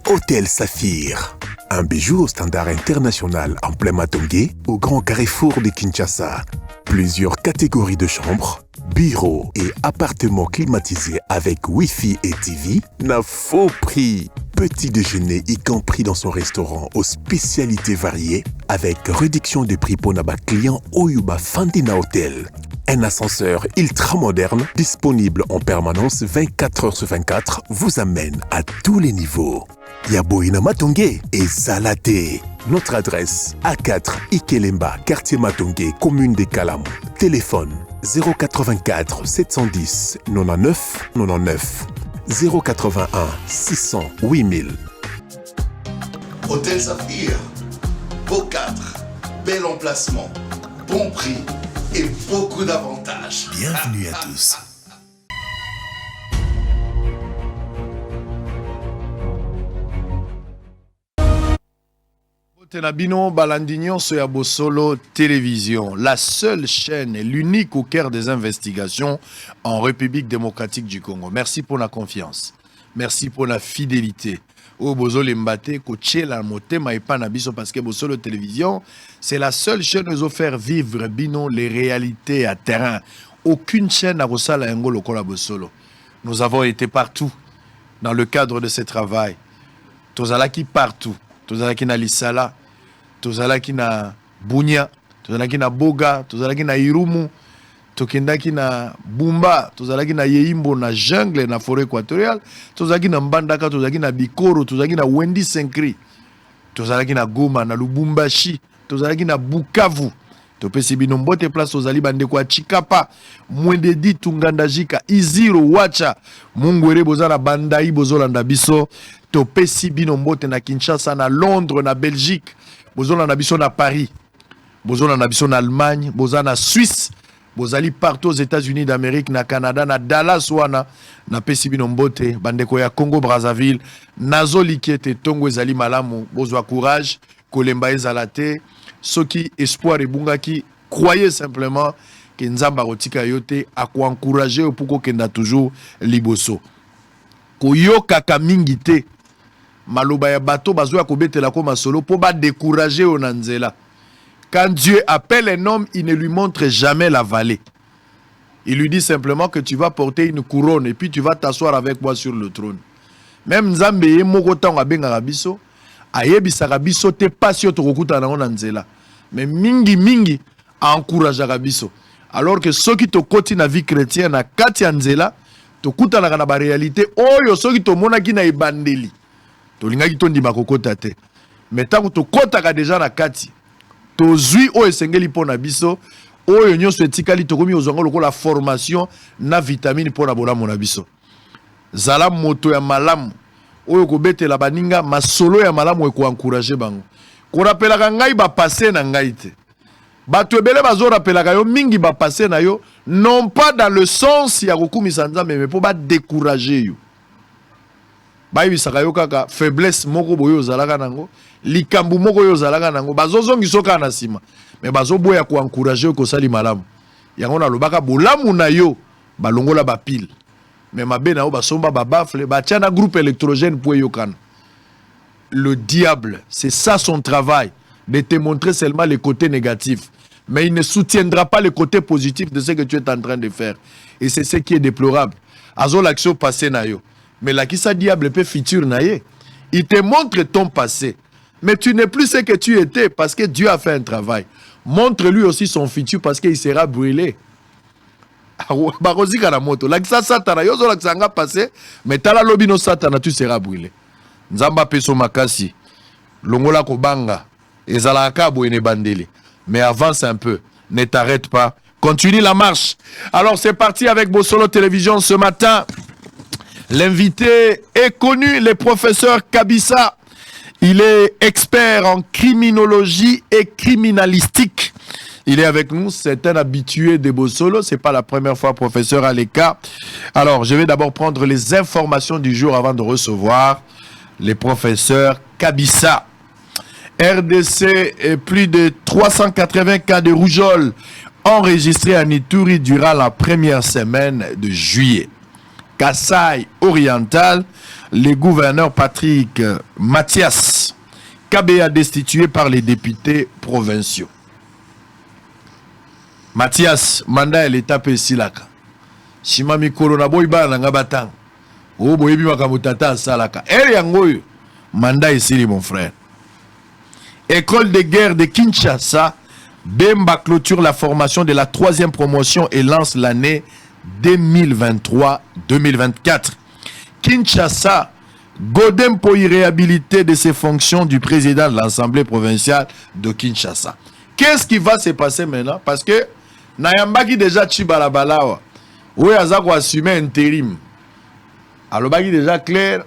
Hôtel Saphir. Un bijou au standard international en plein Matongé, au grand carrefour de Kinshasa. Plusieurs catégories de chambres, bureaux et appartements climatisés avec Wi-Fi et TV n'a faux prix. Petit déjeuner y compris dans son restaurant aux spécialités variées avec réduction des prix pour Naba client Oyuba Fandina Hotel. Un ascenseur ultra moderne disponible en permanence 24 heures sur 24 vous amène à tous les niveaux. Yaboina Matongé et Zalaté. Notre adresse A4 Ikelemba, quartier Matongé, commune des Kalamou. Téléphone 084 710 99 99 081 600 8000. Hôtel Saphir, beau cadre, bel emplacement, bon prix et beaucoup d'avantages. Bienvenue à tous. Tenabino Balandignon Soya Bosolo Télévision, la seule chaîne et l'unique au cœur des investigations en République démocratique du Congo. Merci pour la confiance. Merci pour la fidélité. Au Bosolo Mbate, Koché la Motema et Panabiso, parce que Bosolo Télévision, c'est la seule chaîne qui nous faire vivre bino les réalités à terrain. Aucune chaîne n'a reçu la Ngolo Kola Bosolo. Nous avons été partout dans le cadre de ce travail. Tozalaki partout. Tozalaki na Lisala, tozalaki na Bunya, tozalaki na Boga, tozalaki na Irumu, tokendaki na Bumba, tozalaki na Yeimbo na jungle na forêt équatoriale, tozalaki na Mbandaka, tozalaki na Bikoro, tozalaki na Wendi Senkri, tozalaki na Goma, na Lubumbashi, tozalaki na Bukavu. Topesi bino mbote place tozali bande kwa Chikapa, Mwendedi Tungandajika, Iziro Wacha, Mungwere bozala Bandai bozolanda biso. Topesi bino mbote na Kinshasa, na Londres, na Belgique, bozolanda biso na Paris, bozolanda biso na Allemagne, bozala na Suisse, bozali partout aux États-Unis d'Amérique, na Canada, na Dallas wana, na pesi bino mbote, bandeko ya Congo Brazzaville, nazoli kiete tongo ezali malamu, bozwa courage, kolemba ezalate, soki espoir ebungaki, croyez simplement que nzamba rotika yote a ko encourager pour ko kenda toujours liboso. Koyoka kamingite maloba ya bato bazo ya kobetela ko masolo pour ba décourager onanzela. Quand Dieu appelle un homme, il ne lui montre jamais la vallée. Il lui dit simplement que tu vas porter une couronne et puis tu vas t'asseoir avec moi sur le trône. Même Nzambe ye moko tango abenga biso, ayebisaka biso te pasio tokokuta na onanzela. Mais mingi encouragera biso. Alors que ceux qui te koti na vie chrétienne na kati anzela, to kuta na ba réalité oyo ceux qui to mona ki na ibandeli. To linga ki to ndima kokota te. Mais tango to kota ka déjà na kati. To zui o esengeli pona biso, oyo nyonso etikali to komi ozonga lokola formation na vitamine pona bolamu na biso. Zala moto ya malamu. Oyo ko betela baninga masolo ya malamu eko encourager bango. Ko rappelaka ngai ba passé na ngai te. Bato ebele bazo rappelaka yo mingi ba passé na yo non pas dans le sens ya kokumisa nzambe mais pour ba décourager yo. Ba yibisaka yo kaka faiblesse moko boyo zalaka nango, likambu moko yo zalaka nango, bazozongi soka na sima. Mais bazo boya ko encourager ko sali malamu. Yango na lobaka bolamu na yo balongola ba pile. Mais mabe na yo basomba ba bafle ba tiana groupe électrogène pour yo kana. Le diable, c'est ça son travail, de te montrer seulement les côtés négatifs. Mais il ne soutiendra pas les côtés positifs de ce que tu es en train de faire. Et c'est ce qui est déplorable. Azo l'action passé na yo. Mais là qui ça diable peut futur na ye. Il te montre ton passé. Mais tu n'es plus ce que tu étais parce que Dieu a fait un travail. Montre-lui aussi son futur parce qu'il sera brûlé. Barozika na moto. Là qui ça satana yo zo la nga passé, mais tala lobino satana tu seras brûlé. Nzamba peso makasi. Longola kobanga. Ezalaka boyene bandeli. Mais avance un peu. Ne t'arrête pas. Continue la marche. Alors c'est parti avec Bosolo Télévision ce matin. L'invité est connu, le professeur Kabissa. Il est expert en criminologie et criminalistique. Il est avec nous, c'est un habitué de Bosolo. C'est pas la première fois, professeur Aleka. Alors, je vais d'abord prendre les informations du jour avant de recevoir les professeurs Kabissa. RDC et plus de 380 cas de rougeole enregistrés à Ituri durant la première semaine de juillet. Kasaï oriental, le gouverneur Patrick Mathias Kabea destitué par les députés provinciaux. Mathias, mandat elle est tapé silaka. Shima mikolo na boy ba na ngabatang. O boy bi makamutata salaka. Elle yangoyo. Mandat ici mon frère. École de guerre de Kinshasa, Bemba clôture la formation de la 3e promotion et lance l'année 2023-2024. Kinshasa, Godem pour y réhabiliter de ses fonctions du président de l'Assemblée provinciale de Kinshasa. Qu'est-ce qui va se passer maintenant? Parce que Nayambaki déjà Chibalabalawa. Oui, Azako assumé intérim. Alors, Baki déjà clair.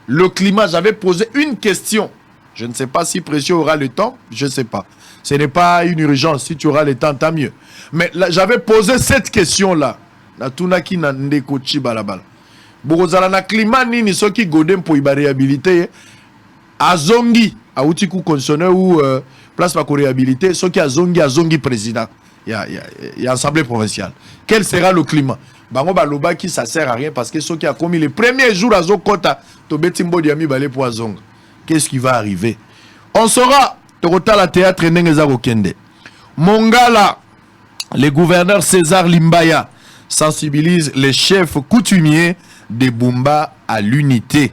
Le climat, j'avais posé une question. Je ne sais pas si Précieux aura le temps. Je ne sais pas. Ce n'est pas une urgence. Si tu auras le temps, tant mieux. Mais j'avais posé cette question-là. La Tunaki Nandeko Chibalabala. Bokozala na climat nini soki Godem pour y réhabiliter. Azongi, a Outikou constitutionnel ou place pour réhabiliter. Soki Azongi président. Il y a assemblée provinciale. Quel sera le climat? Bango baloba qui ça sert à rien parce que ceux qui a commis les premiers jours à Zokota, Tobetimbo Diami balé pour Azong. Qu'est-ce qui va arriver? On saura. Torota la théâtre Nengezaro Kende. Mongala, le gouverneur César Limbaya sensibilise les chefs coutumiers de Bumba à l'unité.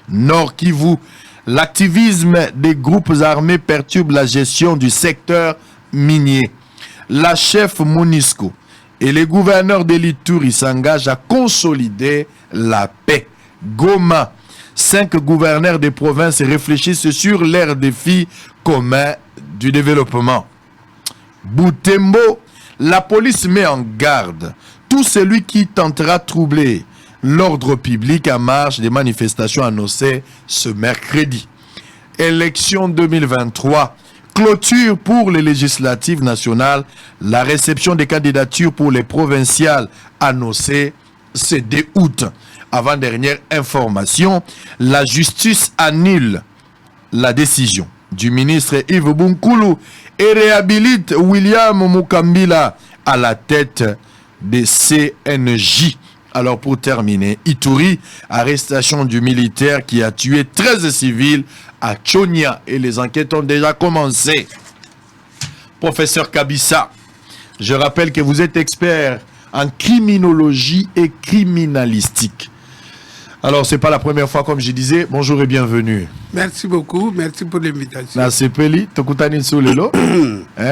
Nord Kivu, l'activisme des groupes armés perturbe la gestion du secteur minier. La chef Monisco et les gouverneurs de l'Ituri s'engagent à consolider la paix. Goma, 5 gouverneurs des provinces réfléchissent sur leurs défis communs du développement. Butembo, la police met en garde tout celui qui tentera de troubler l'ordre public à marge des manifestations annoncées ce mercredi. Élection 2023. Clôture pour les législatives nationales, la réception des candidatures pour les provinciales annoncées ce 2 août. Avant-dernière information, la justice annule la décision du ministre Yves Bunkulu et réhabilite William Mukambila à la tête des CNJ. Alors pour terminer, Ituri, arrestation du militaire qui a tué 13 civils à Chonia et les enquêtes ont déjà commencé. Professeur Kabissa, je rappelle que vous êtes expert en criminologie et criminalistique. Alors, ce n'est pas la première fois, comme je disais. Bonjour et bienvenue. Merci beaucoup. Merci pour l'invitation.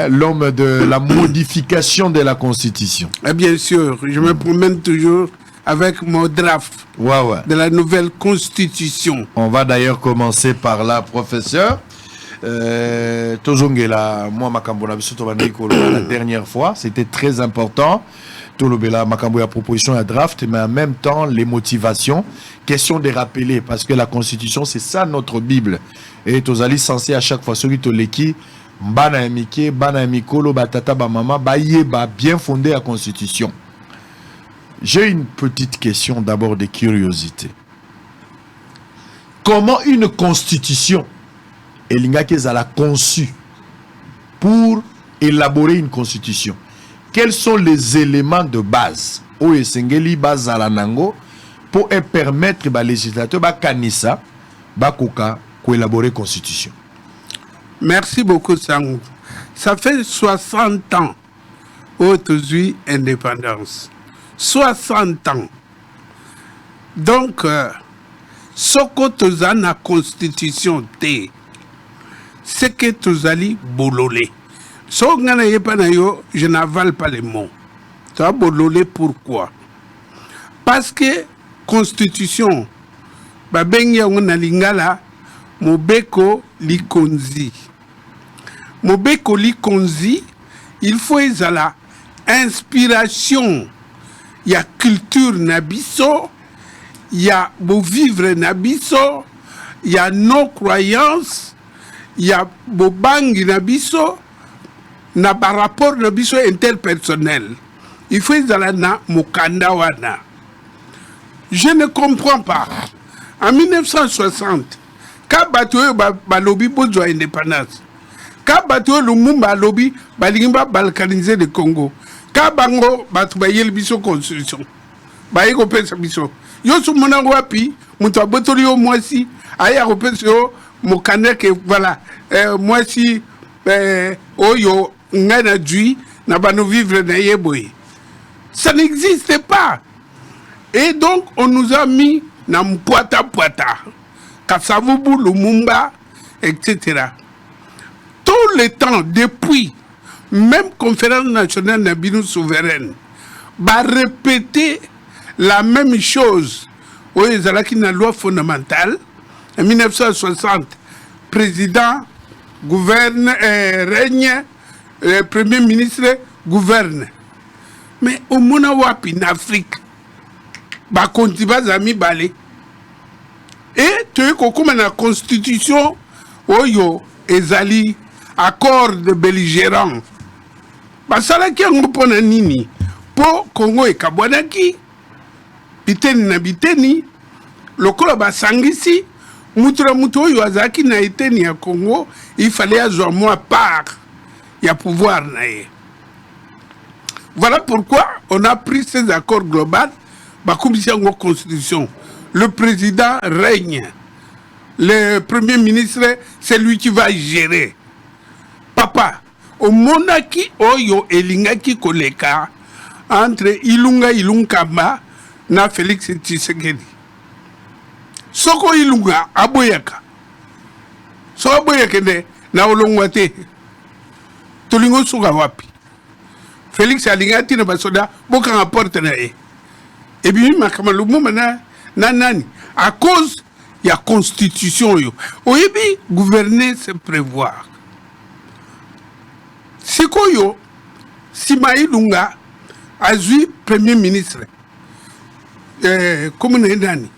L'homme de la modification de la Constitution. Et bien sûr, je me promène toujours avec mon draft de la nouvelle Constitution. On va d'ailleurs commencer par là, professeur. Tozongela, moi, la dernière fois, c'était très important. Tolobela Makambo a proposition à draft, mais en même temps les motivations. Question de rappeler, parce que la Constitution, c'est ça notre Bible. Et Tozali censé à chaque fois, celui Toleki, Mbana Amike, Bana Amikolo, Batata, Bamama, Bayeba, bien fondé la Constitution. J'ai une petite question d'abord de curiosité. Comment une Constitution, Elingakez a conçue pour élaborer une Constitution? Quels sont les éléments de base au Esengeli base à l'anango pour permettre aux législateurs de Kanissa d'élaborer la Constitution? Merci beaucoup, Sangou. Ça fait 60 ans aujourd'hui indépendance. 60 ans. Donc, ce que tu as la Constitution, c'est que tu as bololé. Je n'avale pas les mots. Tu as bololé pourquoi? Parce que Constitution, Mobeko Likonzi. Mobeko Likonzi, il faut la inspiration. Il y a culture nabiso, il y a beau vivre nabiso, il y a nos croyances, il y a beau bang nabiso. Na par rapport na biso interpersonnel. Il faut na mukanda wana. Je ne comprends pas. En 1960, quand Batoyo balobi bozo indépendance, quand Batoyo Lumumba lobby balingba balkaniser le Congo, quand Bango batu bayel biso constitution, bayeko pesa biso. yo su mona wapi mutu abotoli yo mwasi aya kopesa yo mokaneke voilà mwasi oyo ngana dui na bano vivre na yeboye. Ça n'existe pas. Et donc on nous a mis na mpwata Kasavubu, Lumumba, etc. Tout le temps depuis même conférence nationale Nabinou souveraine va répéter la même chose. Oui, il y a une loi fondamentale. En 1960, président gouverne, règne, premier ministre gouverne. Mais au Monawapi, en Afrique, bah continue à balé. Et tu es comme la constitution, oyo, ezali, accord de belligérants. Bah ça là qui a un nini, pour Congo et Kabwanaki, biteni na biteni, lokola ba sangisi, mutura muto oyo azaki na eteni ya Congo, il fallait avoir moi part, il y a pouvoir naé. Voilà pourquoi on a pris ces accords globaux, bah comme si en constitution. Le président règne. Le premier ministre, c'est lui qui va gérer. Papa, au monaki oyo elingaki koleka entre Ilunga Ilunkamba na Félix Tshisekedi. Soko Ilunga aboyaka. So aboyaka na olongwate. Tolingo suga wapi. Félix alingati na basoda boka rapporte na e. Et bien makamalumu mana nanani à cause il y a constitution yo. Oyebi gouverner c'est prévoir. Sikoyo Simaï Lunga a vu premier ministre. Comment nani?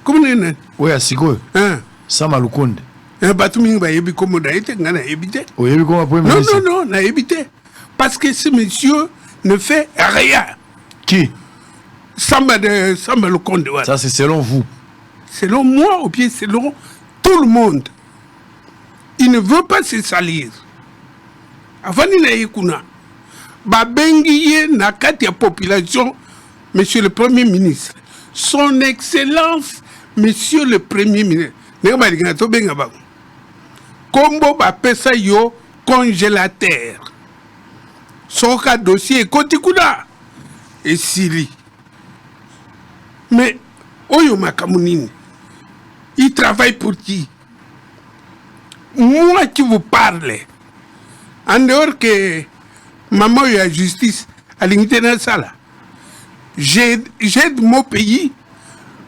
Comment nani? Oui, à Sikoyo. Hein? Sama Lukonde. Batumi ba yebi comme na été ngana ebité. Oyebi comme premier ministre. Non, na ebité. Parce que ce monsieur ne fait rien. Qui? Samba le Conde. Ça, c'est selon vous. Selon moi, ou bien selon tout le monde. Il ne veut pas se salir. Avant de yekuna, babengiye na kati ya population, monsieur le Premier ministre. Son Excellence, monsieur le Premier ministre. Nega ba to benga ba. Kombo ba pesa yo congélateur. Soka dossier kotikuna. Et Sili. Mais Oyo Makamounine, il travaille pour qui? Moi qui vous parle, en dehors que maman et la justice à l'unité sala, j'aide mon pays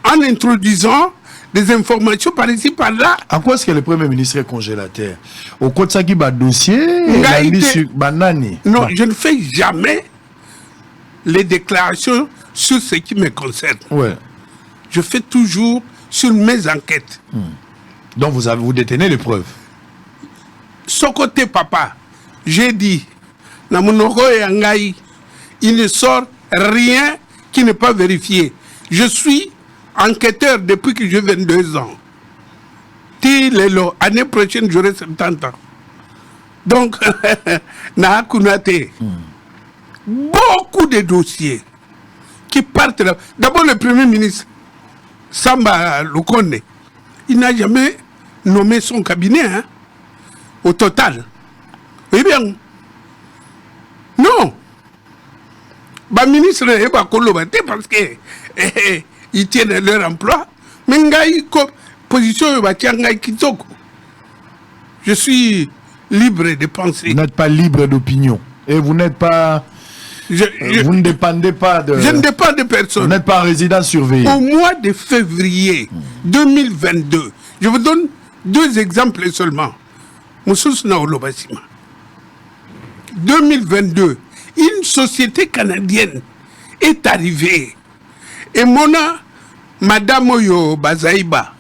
en introduisant des informations par ici, par là. À quoi est-ce que le Premier ministre est congélateur? Au côté de ce dossier, banani. Non, je ne fais jamais les déclarations sur ce qui me concerne. Ouais. Je fais toujours sur mes enquêtes. Donc vous détenez les preuves. Ce côté, papa, j'ai dit, il ne sort rien qui n'est pas vérifié. Je suis enquêteur depuis que j'ai 22 ans. L'année prochaine, j'aurai 70 ans. Donc, beaucoup de dossiers qui partent là. D'abord, le Premier ministre, Samba Lukonde, il n'a jamais nommé son cabinet, hein, au total. Oui bien. Non. Le ministre n'est pas collaboraté parce qu'ils tiennent leur emploi. Mais position je suis libre de penser. Vous n'êtes pas libre d'opinion. Et vous n'êtes pas... vous ne dépendez pas de... Je ne dépends de personne. Vous n'êtes pas résident surveillé. Au mois de février 2022, je vous donne 2 exemples seulement. 2022, une société canadienne est arrivée. Et Madame Oyo Bazaïba,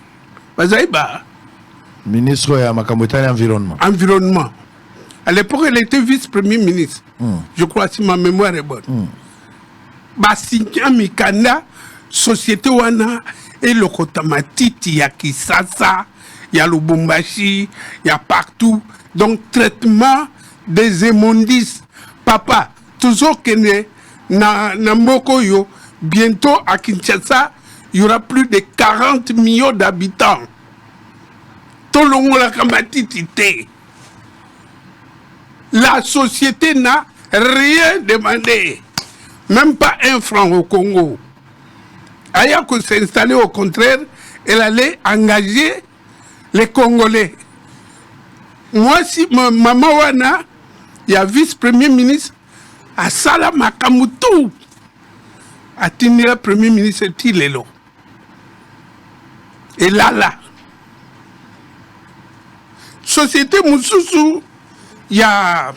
ministre de l'Environnement. Environnement. À l'époque, elle était vice-premier ministre. Je crois, si ma mémoire est bonne. Basinja Mikanda, société wana, et le Kotamatiti, il y a Kisasa, il y a Lubumbashi, il y a partout. Donc, traitement des immondices. Papa, toujours que na mboko yo, bientôt à Kinshasa, il y aura plus de 40 millions d'habitants. Tout le monde a camatité. La société n'a rien demandé, même pas un franc au Congo. Ayako s'est installée, au contraire, elle allait engager les Congolais. Moi, si maman wana, il y a vice-premier ministre, à Sala Makamutu, à tenir premier ministre Tilelo. Et là. Société Moussousou, il y a.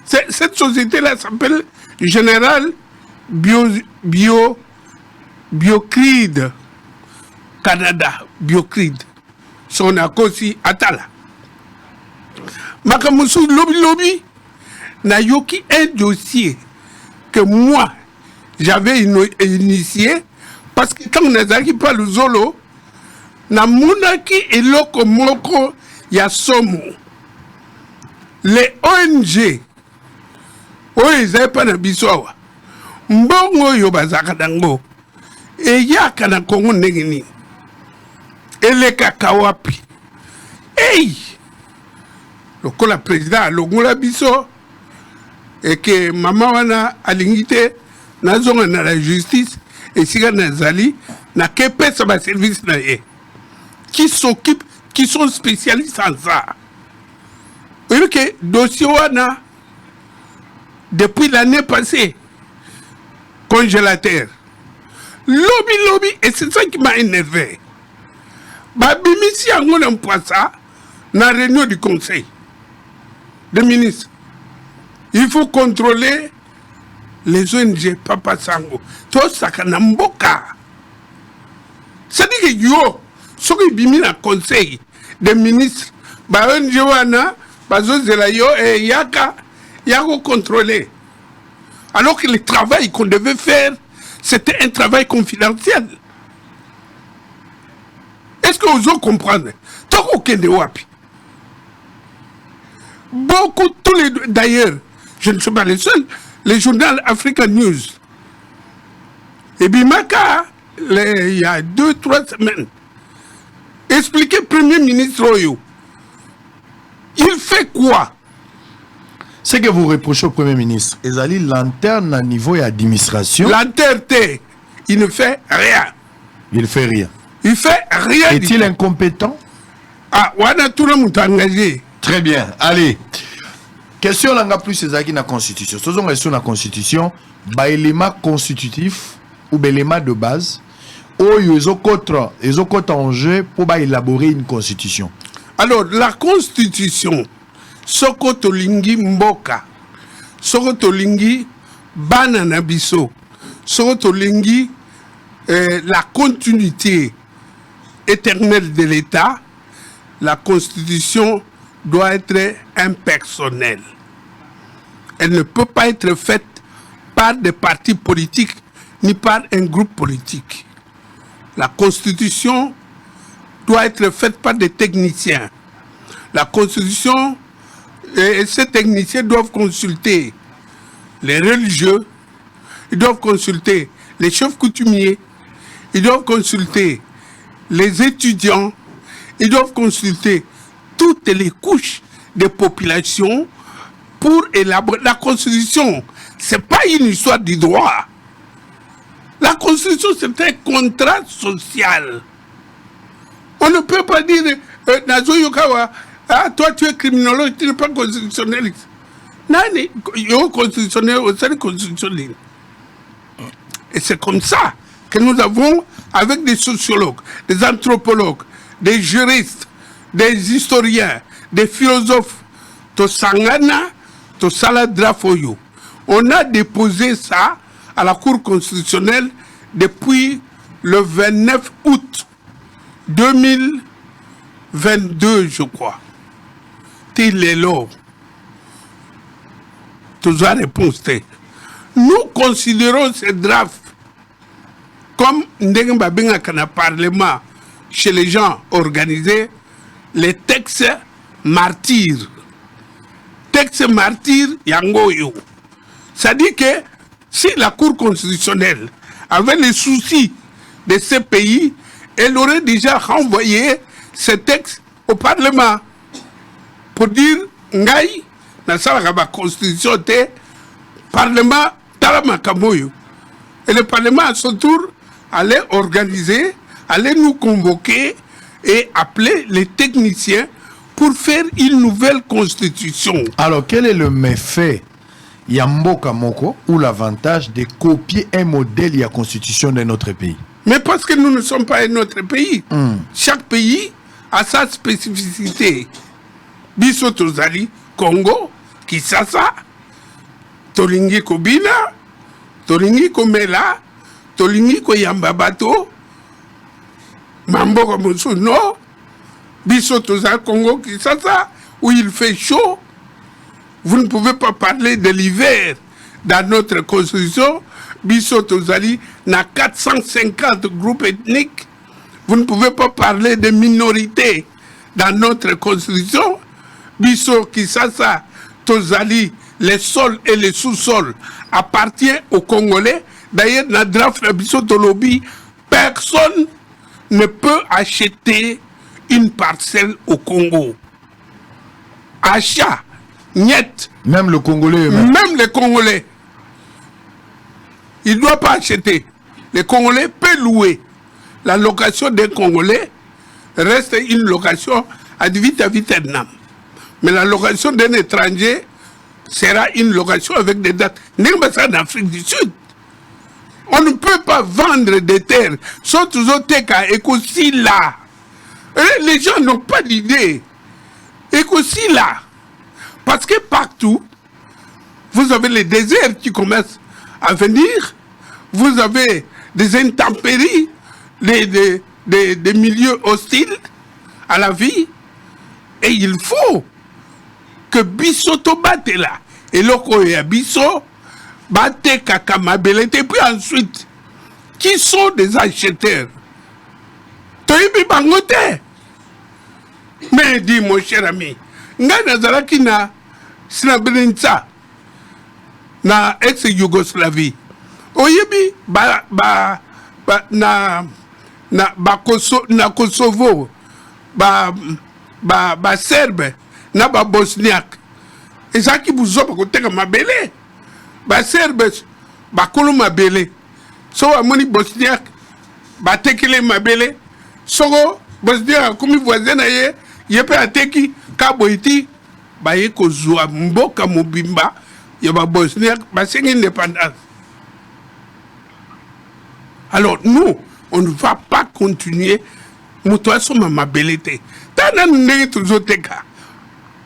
Cette société-là s'appelle Général Biocride Canada, Biocride. Son akosi Atala. Makamusu lobby n'a yoki un dossier que moi j'avais initié parce que quand on a pas le zolo, na munaki et loko moko ya somo. Les ONG, ils n'avaient pas de bisoa. Mbongo yo bazaka dango. Et yaka na Congo negini. Et les kakawapi. Hey! Le président longola biso. Et que maman wana alingite na zonga na la justice et siga na zali na kepe sa ba service na ye. Qui s'occupent, qui sont spécialistes en ça. Vous voyez que dossier wana depuis l'année passée congélateur. Lobby, et c'est ça qui m'a énervé. Babimisi Angola Mpwasa, dans la réunion du conseil des ministres, il faut contrôler les ONG, Papa Sango. Tout ça, Kanamboka. C'est-à-dire que yo, ce qui bimi dans le conseil des ministres, ONG wana, Bazo Zelayo et Yaka contrôler. Alors que le travail qu'on devait faire, c'était un travail confidentiel. Est-ce que vous comprenez? Beaucoup, d'ailleurs, je ne suis pas le seul, les journaux African News. Et Bimaka, il y a 2-3 semaines, expliquez Premier ministre Oyo. Il fait quoi? Ce que vous reprochez au Premier ministre, Ezali lanterne à niveau et administration. Lanterne, il ne fait rien. Il fait rien. Il fait rien. Est-il incompétent? Ah, on a tout le monde engagé. Très bien. Allez. Question là, plus Ezaki na constitution. Ce sont question la constitution, ba élément constitutif ou ba élément de base. Ou ils ont contre en jeu pour ba élaborer une constitution. Alors, la constitution, Soko Tolingi Mboka, Soko Tolingi Bananabiso, Soko Tolingi la continuité éternelle de l'État, la constitution doit être impersonnelle. Elle ne peut pas être faite par des partis politiques ni par un groupe politique. La constitution doit être faite par des techniciens. La constitution, et ces techniciens doivent consulter les religieux, ils doivent consulter les chefs coutumiers, ils doivent consulter les étudiants, ils doivent consulter toutes les couches de population pour élaborer la constitution. Ce n'est pas une histoire du droit. La constitution, c'est un contrat social. On ne peut pas dire, Nazo Yokawa, ah, toi tu es criminologue, tu n'es pas constitutionnaliste. Nani, yo constitutionnel, c'est constitutionnel. Et c'est comme ça que nous avons, avec des sociologues, des anthropologues, des juristes, des historiens, des philosophes, to Sangana, to Saladrafoyo. On a déposé ça à la Cour constitutionnelle depuis le 29 août 2022, je crois. Tilelo. Toujours réponse. Nous considérons ces drafts comme un parlement chez les gens organisés, les textes martyrs. Textes martyrs, yangoyo. Ça dit que si la Cour constitutionnelle avec les soucis de ces pays, elle aurait déjà renvoyé ce texte au Parlement pour dire Ngai, na la constitution de Parlement Talamakamoyo. Et le Parlement à son tour allait organiser, allait nous convoquer et appeler les techniciens pour faire une nouvelle constitution. Alors, quel est le méfait Yamboka Moko ou l'avantage de copier un modèle de la constitution de notre pays? Mais parce que nous ne sommes pas un autre pays. Chaque pays a sa spécificité. Biso tozali Congo, Kinshasa, tolingi kobina, tolingi komela, tolingi koyamba bato, Mamboka Mosuno, biso tozali Congo, Kinshasa, où il fait chaud. Vous ne pouvez pas parler de l'hiver dans notre constitution. Biso tozali na 450 groupes ethniques. Vous ne pouvez pas parler de minorités dans notre constitution. Biso Kinshasa tozali, les sols et les sous-sols appartiennent aux Congolais. D'ailleurs, dans le draft de Biso Tolobi, personne ne peut acheter une parcelle au Congo. Achat, niet. Même le Congolais Même les Congolais. Il ne doit pas acheter. Les Congolais peuvent louer. La location des Congolais reste une location ad vitam aeternam. Mais la location d'un étranger sera une location avec des dates. N'est-ce pas en Afrique du Sud? On ne peut pas vendre des terres. Surtout et aussi là. Les gens n'ont pas d'idée. Et aussi là. Parce que partout, vous avez les déserts qui commencent à venir. Vous avez des intempéries, des milieux hostiles à la vie. Et il faut que Biso Tobate là. Et loko ya Biso, Bate Kakamabele. Et puis ensuite, qui sont des acheteurs? Toyibi Bangote. Mais dis mon cher ami, nga nazalaki na Srebrenica na ex-Yougoslavie. Oyebi na Kosovo ba Serbe na ba Bosniak. Ezaki buzo bakoteka mabele. Ba Serbe bakolo mabele. So amoni Bosniak batekele mabele. Soko Bosniak komi voisin na ye yepe ateki kaboiti ba ye kozwa mboka mobimba ya ba Bosniak ba sengi indépendance. Alors nous, on ne va pas continuer muto asoma mabelete. Tana ndenge tuzoteka.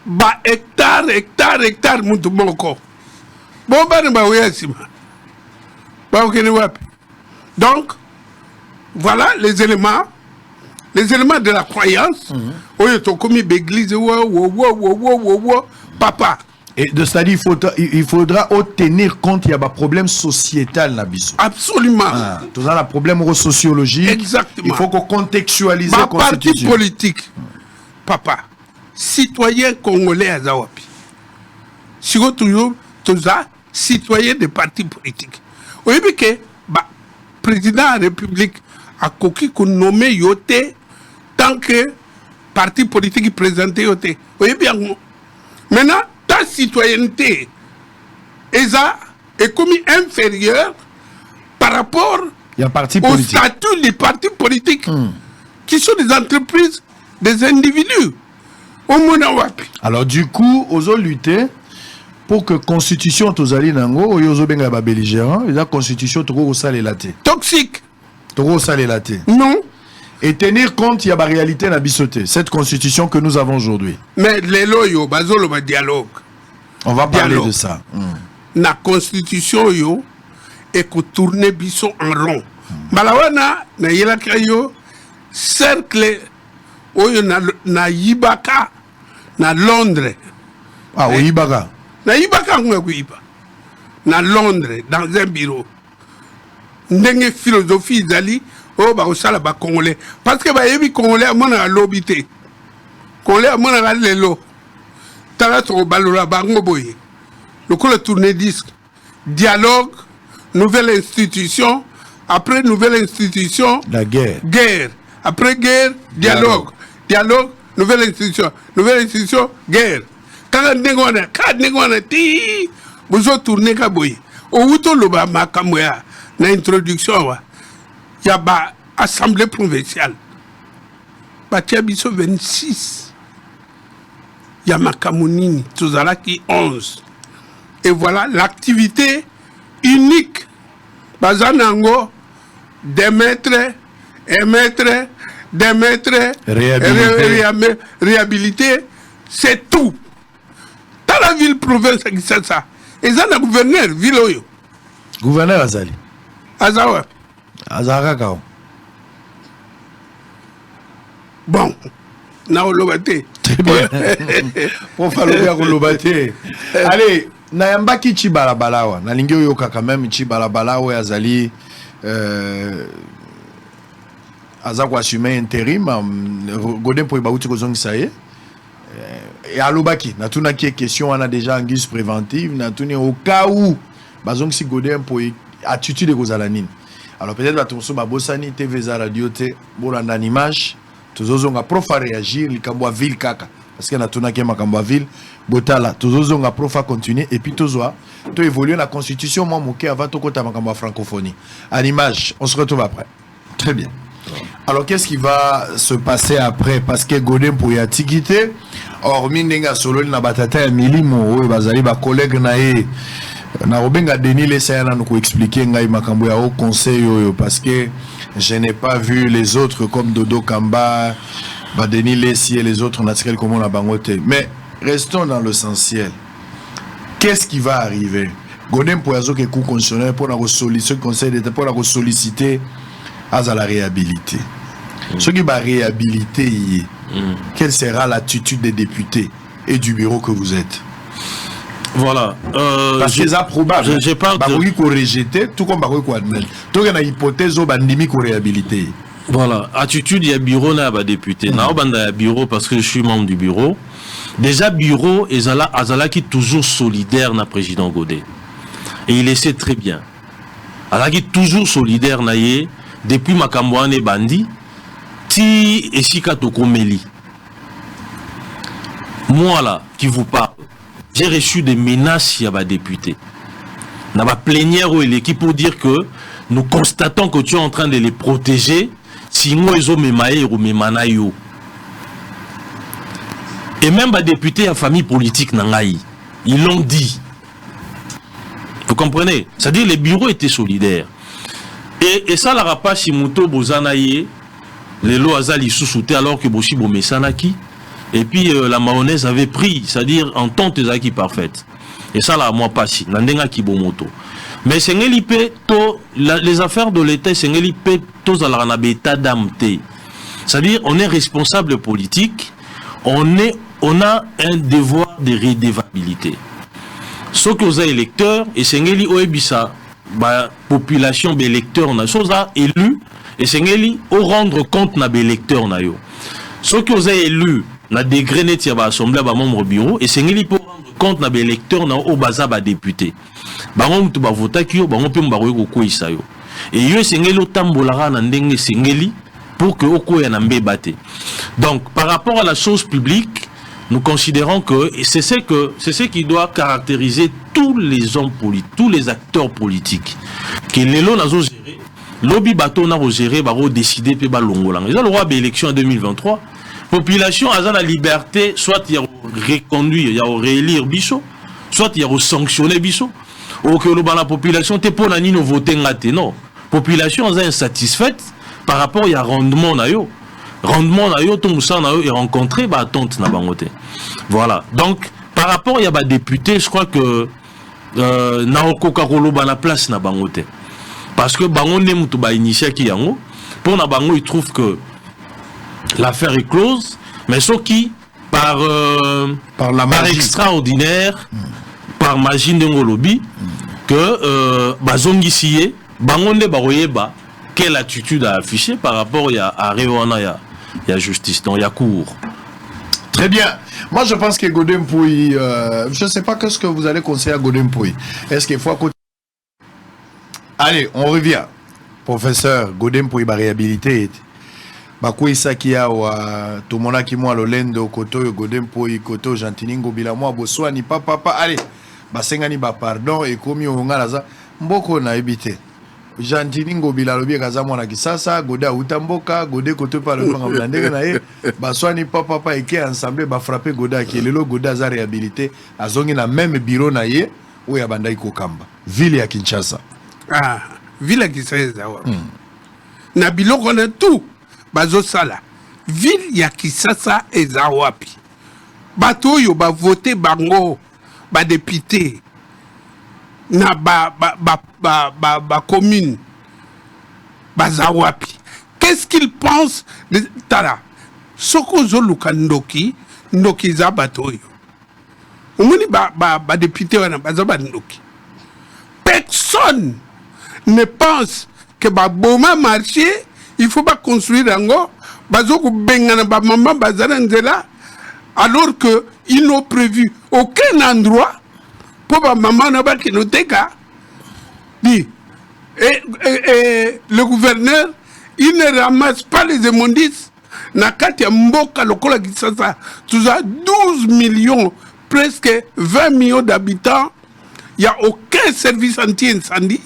Ba hectare mutu moko. Bon ba ba oyasima. Ba okene wapi. Donc voilà les éléments de la croyance. Oyo to komi l'église papa. Et de ça, il faudra tenir compte, il y a un problème sociétal là. Absolument. Tout ça, un problème sociologique. Exactement. Il faut qu'on contextualise la constitution. Parti politique, papa, citoyen congolais à Zawapi. Si vous toujours, tout ça, citoyen des partis politiques. Vous voyez que le président de la République a coquille qu'on nommé Yoté tant que parti politique présenté Yoté. Vous voyez bien. Maintenant, ta citoyenneté est comme inférieure par rapport au statut des partis politiques qui sont des entreprises, des individus. Alors du coup, ils ont lutté pour que la constitution tozali nango, ils ont benga ba belligérant, la constitution toko sale laté. Toxique. Toko sale laté. Non. Et tenir compte, il y a la réalité na bisoté, cette constitution que nous avons aujourd'hui. Mais les loyaux, bazolo ba dialogue. On va parler de ça. La constitution yo est que tourner biso en rond. Balawana na yela kayo cercle oyo na Yibaka na Londres. Ah, au Yibaka. Na Yibaka ngwa na Londres dans un bureau. Ndenge philosophie zali o ba osala ba congolais parce que ba yebi congolais amona lobité. Congolais amona lelo. Tala to balola bango boye. Le coup le tourner disque. Dialogue, nouvelle institution, Après nouvelle institution, La guerre. guerre. Après guerre, dialogue. Dialogue, nouvelle institution. Nouvelle institution, guerre. Quand on ti, vous avez tourné Kaboy. Au Outo Loba Makamoya, na introduction, il y a ba assemblée provinciale. Batia Biso 26. Il y a Makamounini, Tozalaki 11. Et voilà l'activité unique. Bazanango, démettre, émettre, démettre, réhabiliter, c'est tout. Dans la ville province, c'est ça. Et ça, le gouverneur, ville Oyo. Gouverneur Azali. Azawa. Azara. Bon, na olobate. Très bien. Pour faire le lobate. Allez, Nayambaki Chibalabalawa. Nalingi Yoka quand même Chibalabalawa Azali. Azakwa assumer intérim. Godin pour Ibaouti Kozong Saye. Et à l'Obaki, na tuna qui est question, on a déjà en guise préventive, na tuna au cas où, bazong si Godin pour attitude de Gozalanine. Alors peut-être que tu as bossani TV radio te bon en image, tu as prof à réagir, le cambo ville kaka parce que na tuna qui est ma cambo ville, botala, tu as prof à continuer et puis tu as évolué la constitution moi moké avant tout côté ma cambo francophonie. En image, on se retrouve après. Très bien. Alors qu'est-ce qui va se passer après parce que Godin pour y attigiter hormis ndenga solo na batata ya milimo oyo bazali ba collègue na ye na robenga Denis Lesayana nous expliquer ngai makambo ya au conseil oyo parce que je n'ai pas vu les autres comme Dodo Kamba ba Denis Lessi et les autres naturels comme on a bangote mais restons dans l'essentiel. Qu'est-ce qui va arriver? Godin pour yazo ke coup constitutionnel pour na solliciter conseil d'état pour na solliciter à la réhabilité. Ce qui va réhabiliter, quelle sera l'attitude des députés et du bureau que vous êtes? Voilà. Parce que c'est probable. Je parle de... qu'on rejeter, tout comme qu'on admettre. Donc il y a une hypothèse où bandimi qu'on réhabiliter. Voilà. Attitude, il y a bureau, il y a député. Il y a bureau parce que je suis membre du bureau. Déjà, bureau, Azala qui est toujours solidaire na président Godé. Et il le sait très bien. Azala qui est toujours solidaire na ye. Depuis Makambouane Bandi, ti Esika Tokomeli. Moi là, qui vous parle, j'ai reçu des menaces à ma députée. Dans ma plénière où il est qui pour dire que nous constatons que tu es en train de les protéger, sinon ils ont mémaé ou mémanayo. Et même ma députée à famille politique Nangaï, ils l'ont dit. Vous comprenez? C'est-à-dire les bureaux étaient solidaires. Et ça, la rapace, Simuto Bozanaye, les lois Azali sous-souté alors que Boshibo Messanaki. Et puis la mayonnaise avait pris, c'est-à-dire en tente Zaki parfaite. Et ça, là, moi, pas si. Nandenga Kibomoto. Mais c'est les affaires de l'État, c'est l'IP, tous à la état d'amté. C'est-à-dire, on est responsable politique, on a un devoir de redevabilité. Ce que vous avez électeurs, et c'est l'Oebissa. La population des électeurs na chose élu et c'est au rendre compte na électeurs na yo ce que vous avez élu na degré net ya ba assemblée ba membre bureau et c'est pour rendre compte na électeurs na au baza ba député ba ngom to ba vota ki yo ba ngom pe mba ko koisa yo et yo c'est ngeli tambolara na ndenge sengeli pour que okoya na mbebate. Donc par rapport à la chose publique, nous considérons que c'est ce qui doit caractériser tous les hommes politiques, tous les acteurs politiques. Que les lois n'a géré, lobby bateau n'a géré, baro décidé pe ba longolang. Ils ont le droit d'élection en 2023. Population a la liberté, soit il y a reconduire, il y a réélire biso, soit il y a sanctionner biso. Ou que la population te pour nani no voter ngate non. Population est insatisfaite par rapport à rendement na yo. Rendement na yo tout ça na yo et rencontrer ba attente na bangote. Voilà. Donc par rapport à ba député, je crois que na okokakolo ba la place na bangote. Parce que bango ne mutu ba initier ki yango pour na bango il trouve que l'affaire est close, mais ce qui par extraordinaire par magie de lobby que bazongi sié bango ne ba royeba quelle attitude a affiché par rapport à Réwana, il y a justice, donc il y a cour. Très bien. Moi, je pense que Godin Pouy, je ne sais pas qu'est-ce que vous allez conseiller à Godin Pouy. Est-ce qu'il faut... Allez, on revient. Professeur, Godem pour y réhabiliter. Bakouy Sakia ou Tomona qui moi Lolendo Koto Godem pour y Koto Jantiningo Bilamo Boswani papa allez basengani ba pardon et komi ongalaza mboko na ebité. Jantiningo Bilalobi kaza mwana kisasa Goda utamboka Godé Koto par le plan blandé na e baswani papa eke ensemble ba frapper Goda qui lelo Goda za réhabilité azongi na même bureau na ye ou ya bandai kokamba ville ya Kinshasa. Ah, ville ya Kinshasa wa. Na biloko na tout bazo sala. Ville ya Kinshasa eza wapi. Bato yo ba voter bango ba député na ba commune baza wapi. Qu'est-ce qu'ils pensent de tala soko zo lukandoki ndoki za bato yo. Omoni ba député wana baza ba ndoki. Personne ne pense que ba boma marché il faut pas construire ango bazoko bengana ba maman bazana nzela alors que ils n'ont prévu aucun endroit pour ba maman na ba kinoteka dit et le gouverneur il ne ramasse pas les immondices na kati ya mboka lokola Kinshasa tout ça 12 millions presque 20 millions d'habitants. Il n'y a aucun service anti-incendie.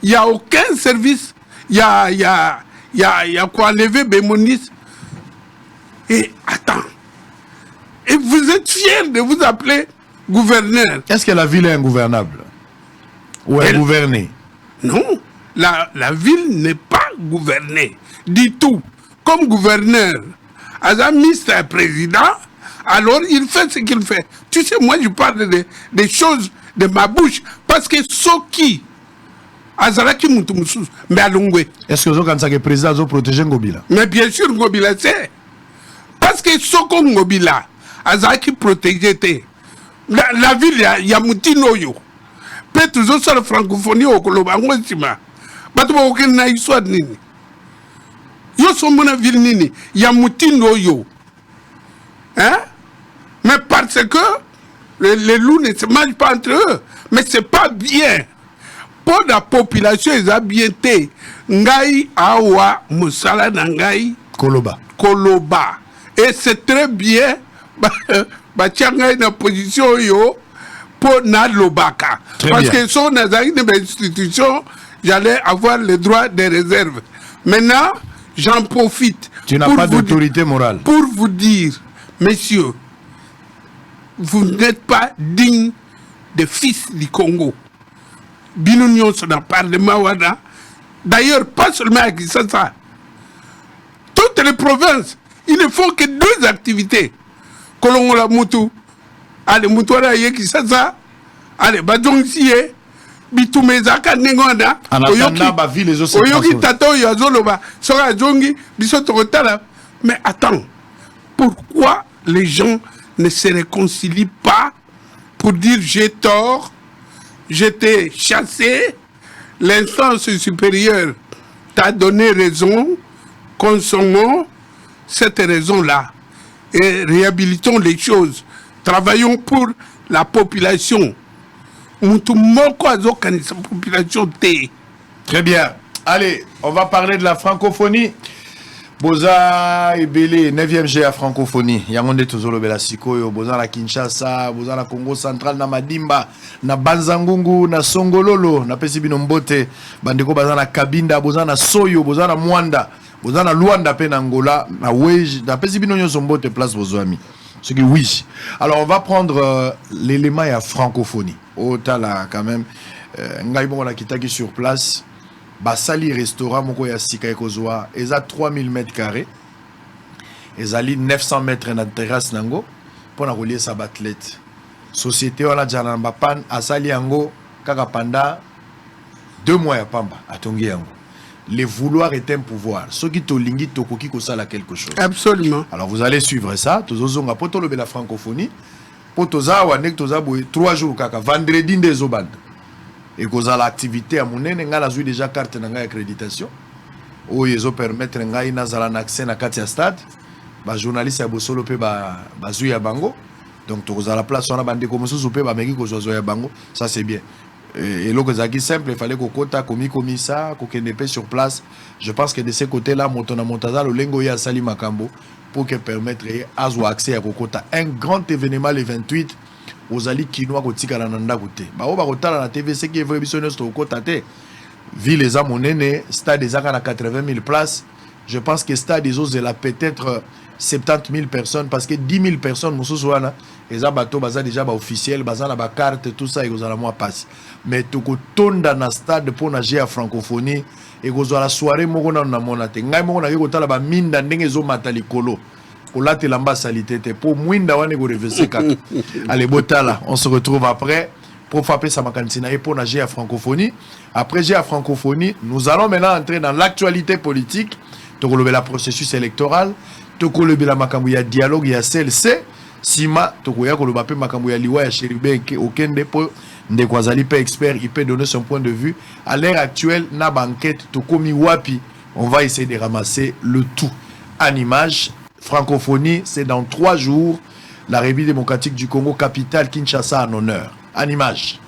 Il n'y a aucun service. Il y a quoi enlever Bémonis. Et attends. Et vous êtes fiers de vous appeler gouverneur. Est-ce que la ville est ingouvernable? Ou est gouvernée? Non. La ville n'est pas gouvernée. Du tout. Comme gouverneur, as un ministre président, alors il fait ce qu'il fait. Tu sais, moi je parle des choses de ma bouche parce que Soki Azaraki Moutoumoussou, mais à Longwe. Est-ce que vous avez le président a protégé Ngobila? Mais bien sûr, Ngobila, c'est. Parce que Soko Ngobila, Azaraki protégé. La ville, il y a Moutinoyo. Peut-être que ça la francophonie au Koloba, on estima. Bateau aucun naïswa nini. Yo sont mon ville nini. Il y a Moutinoyo. Hein? Mais parce que les loups ne se mangent pas entre eux. Mais c'est pas bien. Pour la population, ils ont bien été. Ngai awa musala nangai Koloba. Et c'est très bien. Bachangai na position yo pour na lobaka. Parce que si on a une institution, j'allais avoir le droit des réserves. Maintenant, j'en profite. Tu n'as pas d'autorité morale. Pour vous dire, messieurs, vous n'êtes pas digne des fils du Congo. Binunion sur le Parlement Wada. D'ailleurs, pas seulement à Kinshasa. Toutes les provinces, ils ne font que deux activités. Kolongola Moutou. Allez, Moutouara yé Kinshasa. Allez, Badjong Siye. Bitumezaka Nengonda. En attendant, ba ville les autres. Oyoki Tato Yazoloba. Sora Djongi. Bisotokotala. Mais attends. Pourquoi les gens ne se réconcilient pas pour dire j'ai tort, j'étais chassé, l'instance supérieure t'a donné raison, consommons cette raison-là et réhabilitons les choses. Travaillons pour la population. Très bien. Allez, on va parler de la francophonie. Boza Ebele, 9e G à francophonie. Yangonde Tozolo Belasiko, Boza la Kinshasa, Boza la Congo central, na Madimba, na Banzangungu, na Songololo, na Pesibino Mbote, Bandeko Baza na Kabinda, Boza na Soyo, Boza na Mwanda, Boza na Luanda, Penangola, na Wej, na Pesibino Mbote, place Bozoami. Ce qui oui. Alors on va prendre l'élément à francophonie. Oh, t'as là quand même. Ngaïbon la kitaki sur place. Basali restaurant moko ya sika ekozwa eza 3000 mètres carrés. Ezali 900 mètres na terrasse nango pour na relier sa athlète. Société wana jana mbapan asali yango kaka pendant 2 mois ya pamba atongi yango. Le vouloir est un pouvoir. Ce qui tolingi tokoki kosala quelque chose. Absolument. Alors vous allez suivre ça. Tozozonga poto lobe la francophonie. Potoza wanek toza boy 3 jours kaka vendredi ndezo band. Et cause l'activité à monene nga nazui déjà carte na nga accréditation. O yezo permettre nga ina zala na accès na kati ya stade. Ba journaliste ya bosolo pe ba zui ya bango. Donc toza la place on a bande comme ça pe ba meki ko zo ya bango. Ça c'est bien. et l'Okozaki simple, il fallait qu'on commis ça, qu'on ait sur place. Je pense que de ce côté-là, Motona Montaza, le Lengoya Sali Makambo, pour que permettre à avoir accès à Kokota. Un grand événement le 28, aux Ali Kinois Kotika Nanda Kote. Bah, on va retarder la TV, c'est qui est vrai, missionnaire sur Kokota. Ville les Amonene, stade des Akana 80 000 places. Je pense que stade des Ozela peut-être 70 000 personnes, parce que 10 000 personnes, Moussouana, les abato, baza déjà officiel, baza la carte, tout ça, et vous allez moi passer. Mais tout le monde dans le stade pour nager à francophonie, et vous allez la soirée, vous allez la monate. Vous allez la mine dans les eaux matalikolo. Pour la salité, pour mouinda, allez, botala, on se retrouve après. Pour frapper sa macantina et pour nager à francophonie. Après j'ai à francophonie, nous allons maintenant entrer dans l'actualité politique. Donc le processus électoral, donc le makambu dialogue, il y a CLC, Sima, donc il y a le makambu liwa ya Chéribé Okende pour des Kwazali expert, il peut donner son point de vue. À l'heure actuelle, na banquette, tokomi wapi, on va essayer de ramasser le tout en image. Francophonie, c'est dans 3 jours, la République démocratique du Congo, capitale Kinshasa en honneur. En image.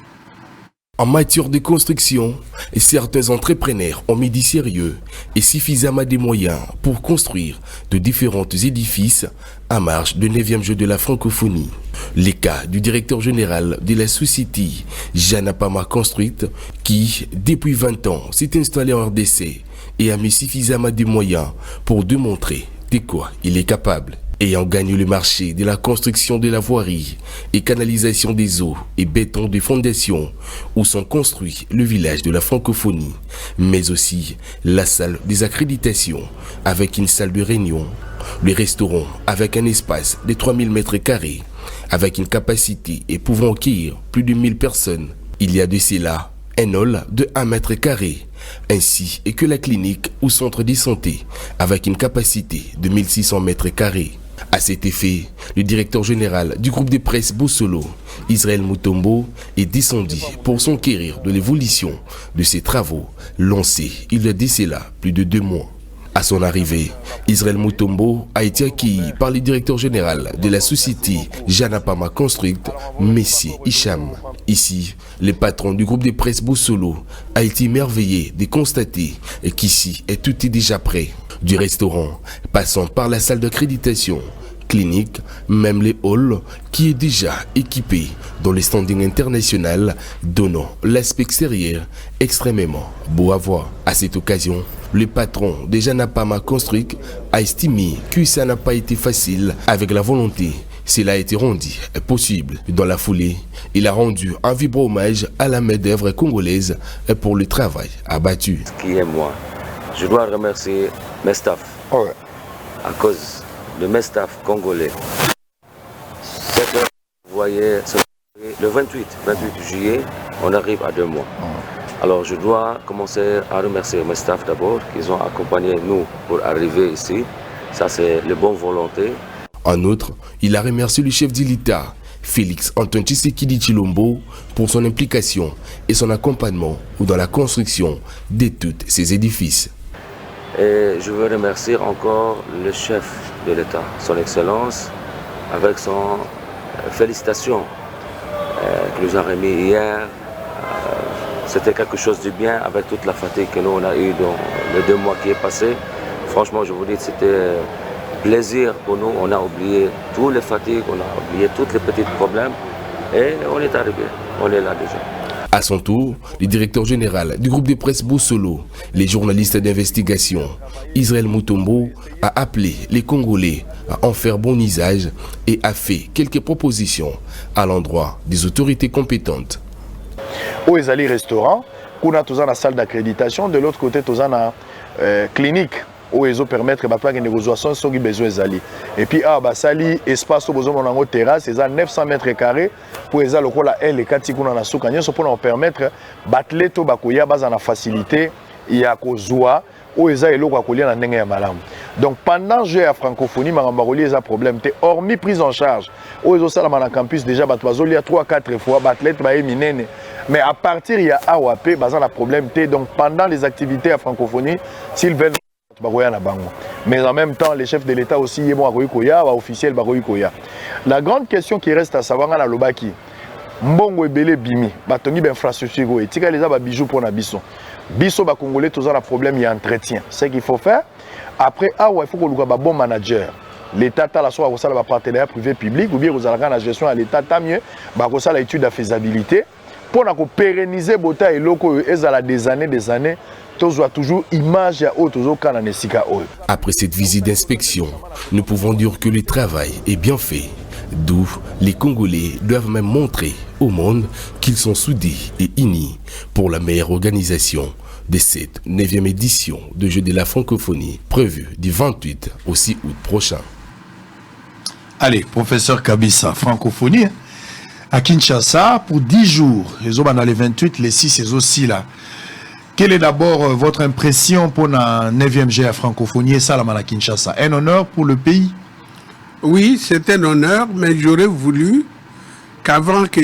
En matière de construction, certains entrepreneurs ont mis du sérieux et suffisamment de moyens pour construire de différents édifices en marge du 9e jeu de la francophonie. Les cas du directeur général de la société Janapama Construite qui, depuis 20 ans, s'est installé en RDC et a mis suffisamment de moyens pour démontrer de quoi il est capable. Ayant gagné le marché de la construction de la voirie et canalisation des eaux et béton de fondation où sont construits le village de la francophonie, mais aussi la salle des accréditations avec une salle de réunion, le restaurant avec un espace de 3000 m² avec une capacité et pouvant accueillir plus de 1000 personnes. Il y a de cela un hall de 1 m², ainsi que la clinique ou centre de santé avec une capacité de 1600 m². À cet effet, le directeur général du groupe de presse Bossolo, Israël Mutombo, est descendu pour s'enquérir de l'évolution de ces travaux lancés il y a de cela plus de 2 mois. À son arrivée, Israël Mutombo a été accueilli par le directeur général de la société Janapama Construite, Messie Hicham. Ici, le patron du groupe de presse Bossolo a été émerveillé de constater qu'ici tout est déjà prêt. Du restaurant, passant par la salle d'accréditation, clinique, même les halls qui est déjà équipé dans le standing international, donnant l'aspect extérieur extrêmement beau à voir. À cette occasion, le patron de Janapama Construite a estimé que ça n'a pas été facile avec la volonté. Cela a été rendu possible. Dans la foulée, il a rendu un vibrant hommage à la main-d'œuvre congolaise pour le travail abattu. Qui est moi? Je dois remercier mes staffs. Ouais. À cause de mes staffs congolais. Vous voyez, le 28 juillet, on arrive à 2 mois. Alors je dois commencer à remercier mes staffs d'abord, qu'ils ont accompagné nous pour arriver ici. Ça c'est de bonne volonté. En outre, il a remercié le chef de l'État, Félix Antoine Tshisekedi Tshilombo, pour son implication et son accompagnement dans la construction de tous ces édifices. Et je veux remercier encore le chef de l'État, son Excellence, avec son félicitations qu'il nous a remis hier. C'était quelque chose de bien avec toute la fatigue que nous on a eue dans les 2 mois qui est passé. Franchement, je vous dis, c'était plaisir pour nous. On a oublié toutes les fatigues, on a oublié tous les petits problèmes et on est arrivé, on est là déjà. À son tour, le directeur général du groupe de presse Bossolo, les journalistes d'investigation, Israël Mutombo, a appelé les Congolais à en faire bon usage et a fait quelques propositions à l'endroit des autorités compétentes. Où est allé restaurant, on a tous la salle d'accréditation, de l'autre côté tous la clinique. Où ils ont permettre de négociation sans besoin d'ali. Et puis sali espace où besoin de terrasse, c'est à 900 m² pour les allocs la L et 4 qu'on a soukanya pour nous permettre battre to bakoya base en facilité il y a kozwa où ils a eloko akolia na ndenge ya malamu. Donc pendant jeu à francophonie marambakoli les a problème té hormis prise en charge où ils ont ça dans campus déjà bat bazoli à 3-4 fois batlet ba minene. Mais à partir il y a AWP bazan la problème té donc pendant les activités à francophonie s'ils veulent mais en même temps, les chefs de l'État aussi, officiel. La grande question qui reste à savoir, mbongo ebele bimi batongi ba infrastructure et tika les ba bijoux pour na biso ba congolais tous un problème il y a entretien c'est qu'il faut faire après il faut que le ba bon manager l'état ta la soit ko sala ba partenariat privé public ou bien ko zalaka na gestion à l'état tant mieux ba ko sala étude de faisabilité pour na ko pérenniser bota et loko ezala des années toujours image à haute Après cette visite d'inspection, nous pouvons dire que le travail est bien fait. D'où les Congolais doivent même montrer au monde qu'ils sont soudés et unis pour la meilleure organisation de cette 9e édition de Jeux de la francophonie prévue du 28 au 6 août prochain. Allez, professeur Kabissa, francophonie à Kinshasa pour 10 jours. Les hommes dans les 28, les 6 et aussi là. Quelle est d'abord votre impression pour la 9e G à francophonie et ça à Kinshasa? Un honneur pour le pays? Oui, c'est un honneur, mais j'aurais voulu qu'avant que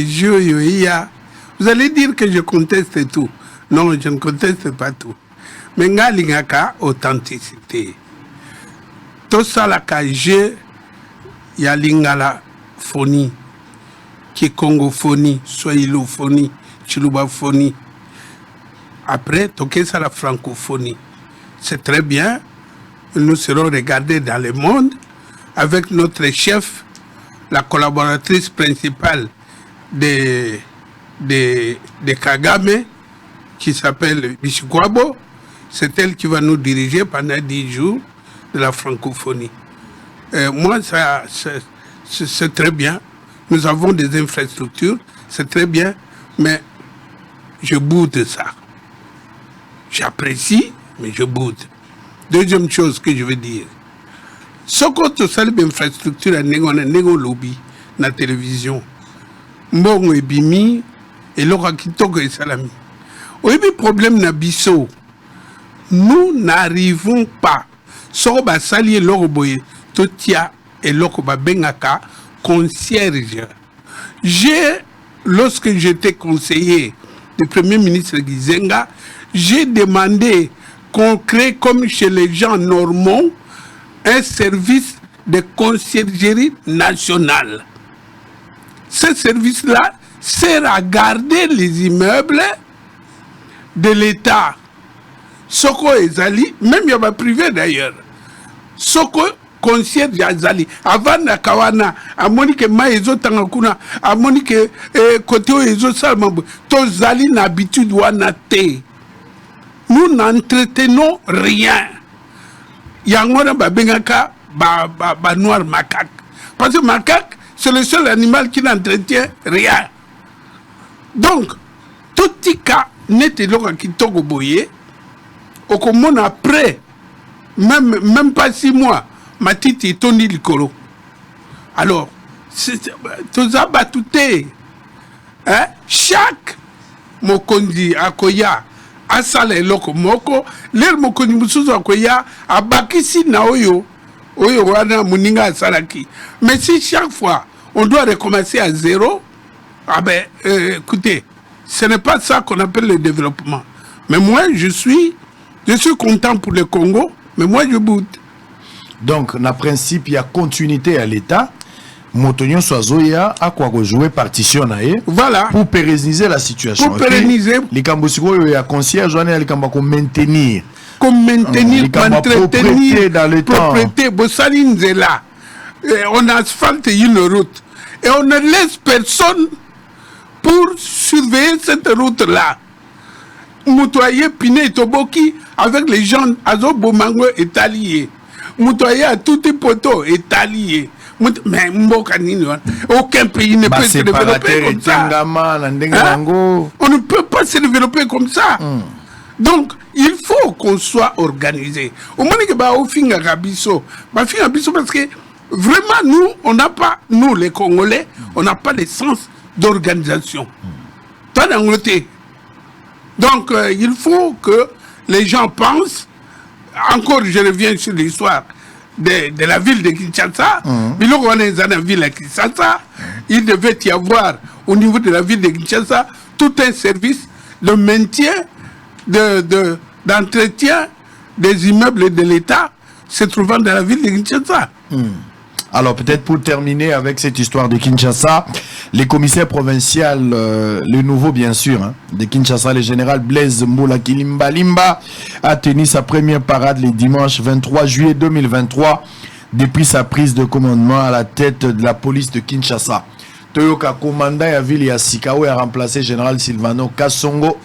vous allez dire que je conteste tout. Non, je ne conteste pas tout. Mais ngalingaka authenticité. Tout ça la je y a lingala phonie, qui est congophonie, swahilophonie, chilubaphonie. Après, toquer ça la francophonie. C'est très bien. Nous serons regardés dans le monde avec notre chef, la collaboratrice principale de Kagame, qui s'appelle Bishigwabo. C'est elle qui va nous diriger pendant 10 jours de la francophonie. Moi, ça, c'est très bien. Nous avons des infrastructures, c'est très bien, mais je boude ça. J'apprécie, mais je boude. Deuxième chose que je veux dire. Ce qu'on te salue d'infrastructure à négo lobby, na télévision. Mbongo et bimi, et l'ora kitoko et salami. Au problème na biso. Nous n'arrivons pas. Soro ba salier l'oro boye, totia et l'oko ba bengaka, concierge. Lorsque j'étais conseiller du Premier ministre Gizenga, j'ai demandé qu'on crée, comme chez les gens normaux, un service de conciergerie nationale. Ce service-là sert à garder les immeubles de l'État. Soko et Zali, même il y a pas privé d'ailleurs. Soko concierge Zali. Avant na kawana, à Monique Maïzo Tangakuna, à Monique côté Ezo Salmabou, to Zali n'habitude wanate. Nous n'entretenons rien. Yangona babengaka ba noir macaque. Parce que macaque, c'est le seul animal qui n'entretient rien. Donc, tout tika n'était là qui togo boye. Au commun après, même pas 6 mois, ma titi toni likolo. Alors, tout ça batouté. Hein? Chaque mokondi akoya. Asala eloko moko ler mokoni mususu akoya abakisi na oyo wana muninga asalaki. Mais si chaque fois on doit recommencer à zéro, écoutez, ce n'est pas ça qu'on appelle le développement. Mais moi je suis content pour le Congo, mais moi je boude. Donc, na principe, il y a continuité à l'État. Motonyon Soazoya a quoi jouer partition voilà pour pérenniser la situation. Pour pérenniser. Les Cambosiko il y a concierge on est les Cambako maintenir. Comme maintenir, entretenir dans le temps. Propriété, Bossaline là. On asphalte une route et on ne laisse personne pour surveiller cette route là. Moutoyer Piné Toboki avec les gens Azo Bomango est allié. Moutoyer à tout les poteaux est allié. Mais aucun pays ne peut se développer comme ça. Hein? On ne peut pas se développer comme ça. Donc, il faut qu'on soit organisé. Au moins que au fin Gabiso, parce que vraiment nous, on n'a pas, nous les Congolais, on n'a pas le sens d'organisation. Pas d'Angleterre. Donc, il faut que les gens pensent. Encore, je reviens sur l'histoire de la ville de Kinshasa. Mais là, on est dans la ville de Kinshasa. Il devait y avoir, au niveau de la ville de Kinshasa, tout un service de maintien, d'entretien des immeubles de l'État se trouvant dans la ville de Kinshasa. Alors peut-être pour terminer avec cette histoire de Kinshasa, les commissaires provinciaux, le nouveau bien sûr, hein, de Kinshasa, le général Blaise Mboula Kilimbalimba a tenu sa première parade le dimanche 23 juillet 2023 depuis sa prise de commandement à la tête de la police de Kinshasa. Toyoka commandant ya ville ya Sikaou a remplacé général Silvano Kasongo,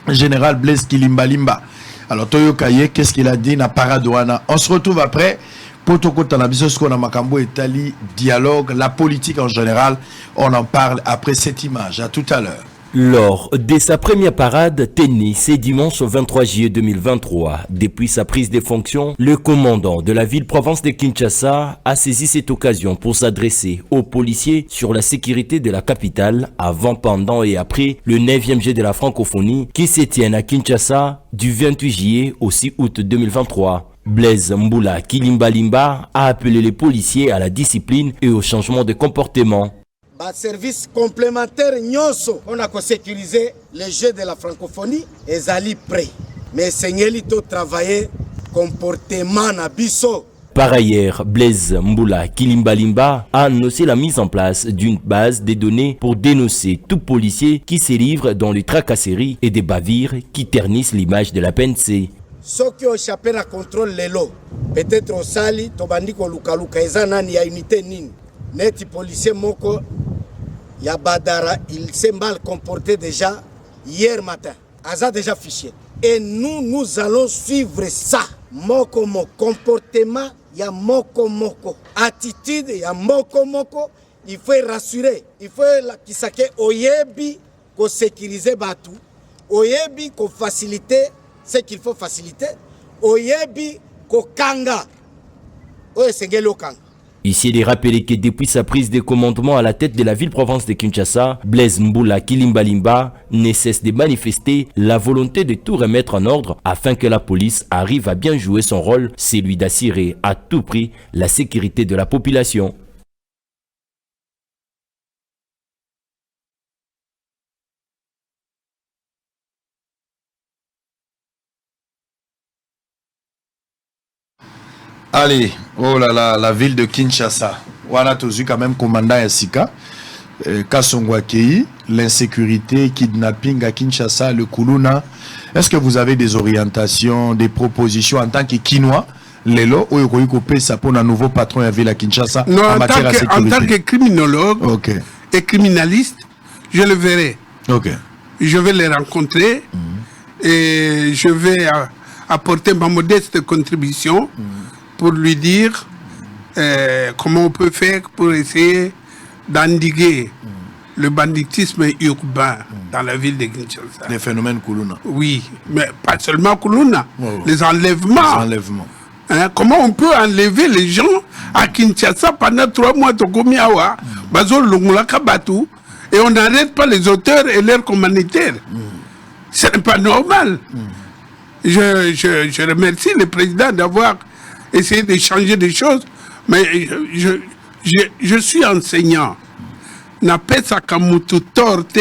général Blaise Kilimbalimba. Alors Toyoka Ye, qu'est-ce qu'il a dit na parade wana? On se retrouve après. Potoko Tanabiso, ce qu'on a Makambo Etali, dialogue, la politique en général, on en parle après cette image. À tout à l'heure. Lors de sa première parade tenue ce dimanche 23 juillet 2023, depuis sa prise de fonction, le commandant de la ville-province de Kinshasa a saisi cette occasion pour s'adresser aux policiers sur la sécurité de la capitale avant, pendant et après le 9e jet de la francophonie qui se tient à Kinshasa du 28 juillet au 6 août 2023. Blaise Mboula Kilimbalimba a appelé les policiers à la discipline et au changement de comportement. Service complémentaire nyonso on a sécurisé les jeux de la francophonie et zali prêt. Mais Seigneli to travailler comportement na biso. Par ailleurs, Blaise Mboula Kilimbalimba a annoncé la mise en place d'une base de données pour dénoncer tout policier qui se livre dans les tracasseries et des bavires qui ternissent l'image de la PNC. Ceux qui ont échappé à contrôle lelo, peut-être au sali, tobandiko lukaluka, ezanani ya unité nini. Neti policier moko, ya badara, il s'est mal comporté déjà hier matin. Aza déjà fiché. Et nous allons suivre ça. Moko mo comportement, ya moko moko. Attitude, ya moko moko. Il faut rassurer. Il faut qu'il s'ake oyebi, ko sécuriser batu. Oyebi, ko faciliter ce qu'il faut faciliter. Oyebi kokanga. Oye sengelo kanga. Ici, il est rappelé que depuis sa prise de commandement à la tête de la ville-province de Kinshasa, Blaise Mboula Kilimbalimba ne cesse de manifester la volonté de tout remettre en ordre afin que la police arrive à bien jouer son rôle, celui d'assurer à tout prix la sécurité de la population. Allez, oh là là, la ville de Kinshasa. On a tous vu quand même commandant Yassika, Kasongo Akei, l'insécurité, kidnapping à Kinshasa, le Kuluna. Est-ce que vous avez des orientations, des propositions en tant que Kinois, Lelo, ou ça pour un nouveau patron de la ville à Kinshasa? Non, en tant que criminologue et criminaliste, je le verrai. Je vais les rencontrer et je vais apporter ma modeste contribution pour lui dire comment on peut faire pour essayer d'endiguer le banditisme urbain dans la ville de Kinshasa. Les phénomènes Kuluna. Oui, mais pas seulement Kuluna, les enlèvements. Hein, comment on peut enlever les gens à Kinshasa pendant 3 mois de Gomiawa, et on n'arrête pas les auteurs et leurs commanditaires. Ce n'est pas normal. Je remercie le président d'avoir essayé de changer des choses, mais je suis enseignant. N'a pas sa kamutu torte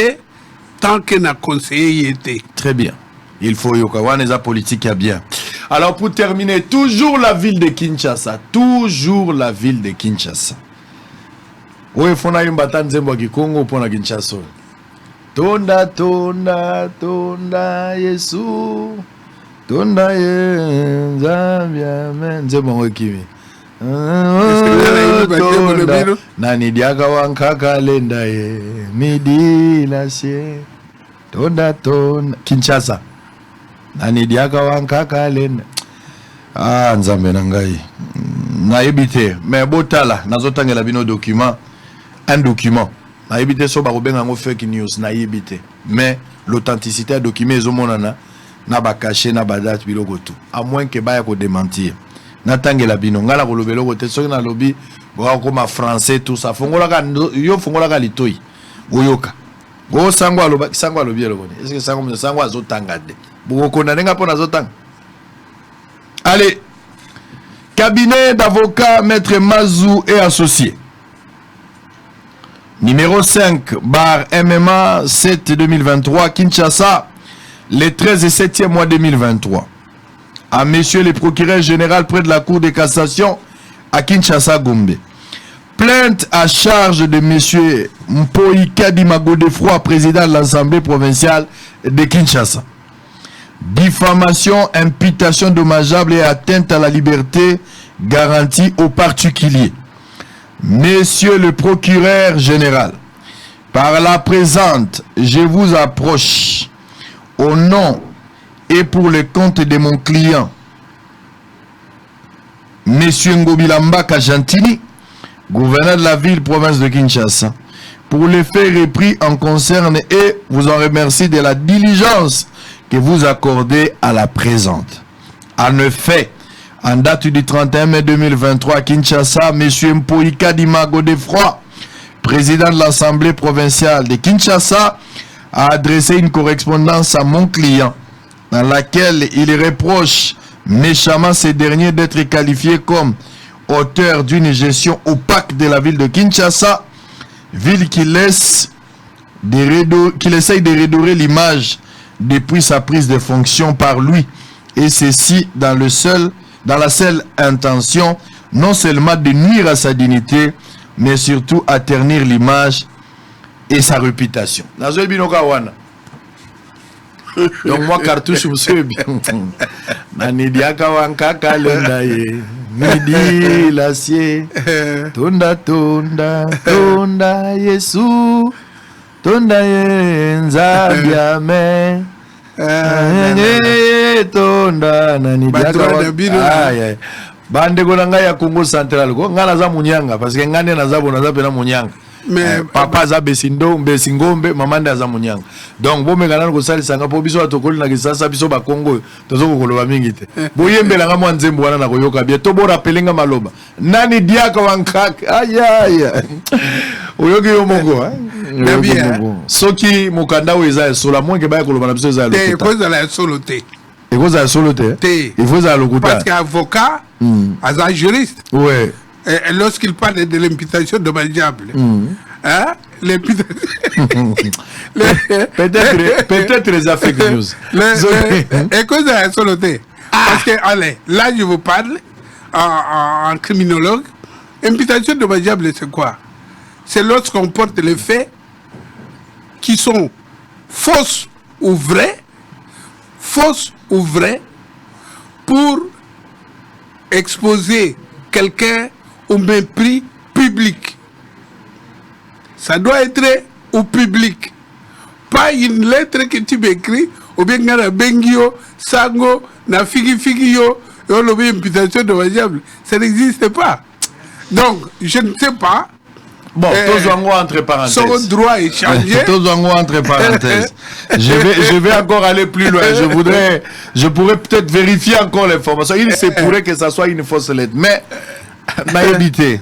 tant que n'a conseillé été. Très bien. Il faut yokawaneza politique à bien. Alors pour terminer, toujours la ville de Kinshasa. Toujours la ville de Kinshasa. Oui, faut na yumba nzembo Kikongo pour na Kinshasa. Tonda, tonda, tonda, Yesu. Tonda, ye, Zambia, men. Nzembo Kimi. Tonda, nani diaka wankaka lenda ye. Midi la sie. Tonda, tonda. Kinshasa. Nani diaka wankaka lenda. Ah, nzambe nangai. Na ebite. Mais botala, nazotangela bino document. Un document. Na ebite so barobenga ngo fake news na ebite. Mais l'authenticité du document ezomonana na ba caché na ba date biloko tout. À moins que ba ya ko démentir. Na tangela bino ngala ko lobelo ko te so na lobi bo ko ma français tout ça. Fongola ka yo fongola ka litoi. Oyoka. Go sangwa lobi lo boni. Est-ce que sangwa azotanga de. Bo ko na nga pona azotanga. Allez. Cabinet d'avocats Maître Mazou et associés. Numéro 5, bar MMA 7 2023, Kinshasa, les 13 et 7e mois 2023. À messieurs les procureurs généraux près de la Cour de cassation à Kinshasa, Gombe. Plainte à charge de M. Mpoika Dimago Defroy, président de l'Assemblée provinciale de Kinshasa. Diffamation, imputation dommageable et atteinte à la liberté garantie aux particuliers. Monsieur le procureur général, par la présente, je vous approche au nom et pour le compte de mon client, Monsieur Ngobilamba Kajantini, gouverneur de la ville-province de Kinshasa, pour les faits repris en concerne et vous en remercie de la diligence que vous accordez à la présente. En effet, en date du 31 mai 2023 à Kinshasa, M. Mpoika Dimago Defroy, président de l'Assemblée provinciale de Kinshasa, a adressé une correspondance à mon client dans laquelle il reproche méchamment ces derniers d'être qualifiés comme auteur d'une gestion opaque de la ville de Kinshasa, ville qui essaye de redorer l'image depuis sa prise de fonction par lui, et ceci dans la seule intention non seulement de nuire à sa dignité, mais surtout à ternir l'image et sa réputation. Donc moi cartouche monsieur bien. Nanidia kawanka kalendaye. Midi l'acier. Tunda tunda tunda Yesu. Tunda nzabiame. Tunda nanidia kawanka. Bande ko nanga ya Congo Central ko ngala za munyanga parce que ngane na zabo na zape na munyanga. Mais papa za besingombe mamande za munyanga. Donc bo mekana ko sali sanga po biso atokoli na kisasa biso ba Congo tozo ko koloba mingi te. Boyembela nga mwa nzembo wana na koyoka bie to bora pelenga maloba. Nani diaka wankaka. Aya. Oyoki yo mongo soki mokanda weza sola mwenge ba koloba na biso za lokuta. Te ko za la solo te. Et vous avez solo te. Il faut à lokuta. Parce qu'avocat, un juriste. Ouais. Et lorsqu'il parle de l'imputation dommageable, hein, peut-être les fake news. Et quoi ça a soloté? Parce que, allez, là je vous parle en criminologue. Imputation dommageable, c'est quoi? C'est lorsqu'on porte les faits qui sont fausses ou vraies pour exposer quelqu'un au mépris public. Ça doit être au public. Pas une lettre que tu m'écris, ou bien na bengio, sango, na figi-figio, et on a une imputation dommageable. Ça n'existe pas. Donc, je ne sais pas. Bon, tous entre parenthèses. Son droit est changé. Tous entre parenthèses. Je vais encore aller plus loin. Je pourrais peut-être vérifier encore l'information. Il se pourrait que ça soit une fausse lettre. Mais,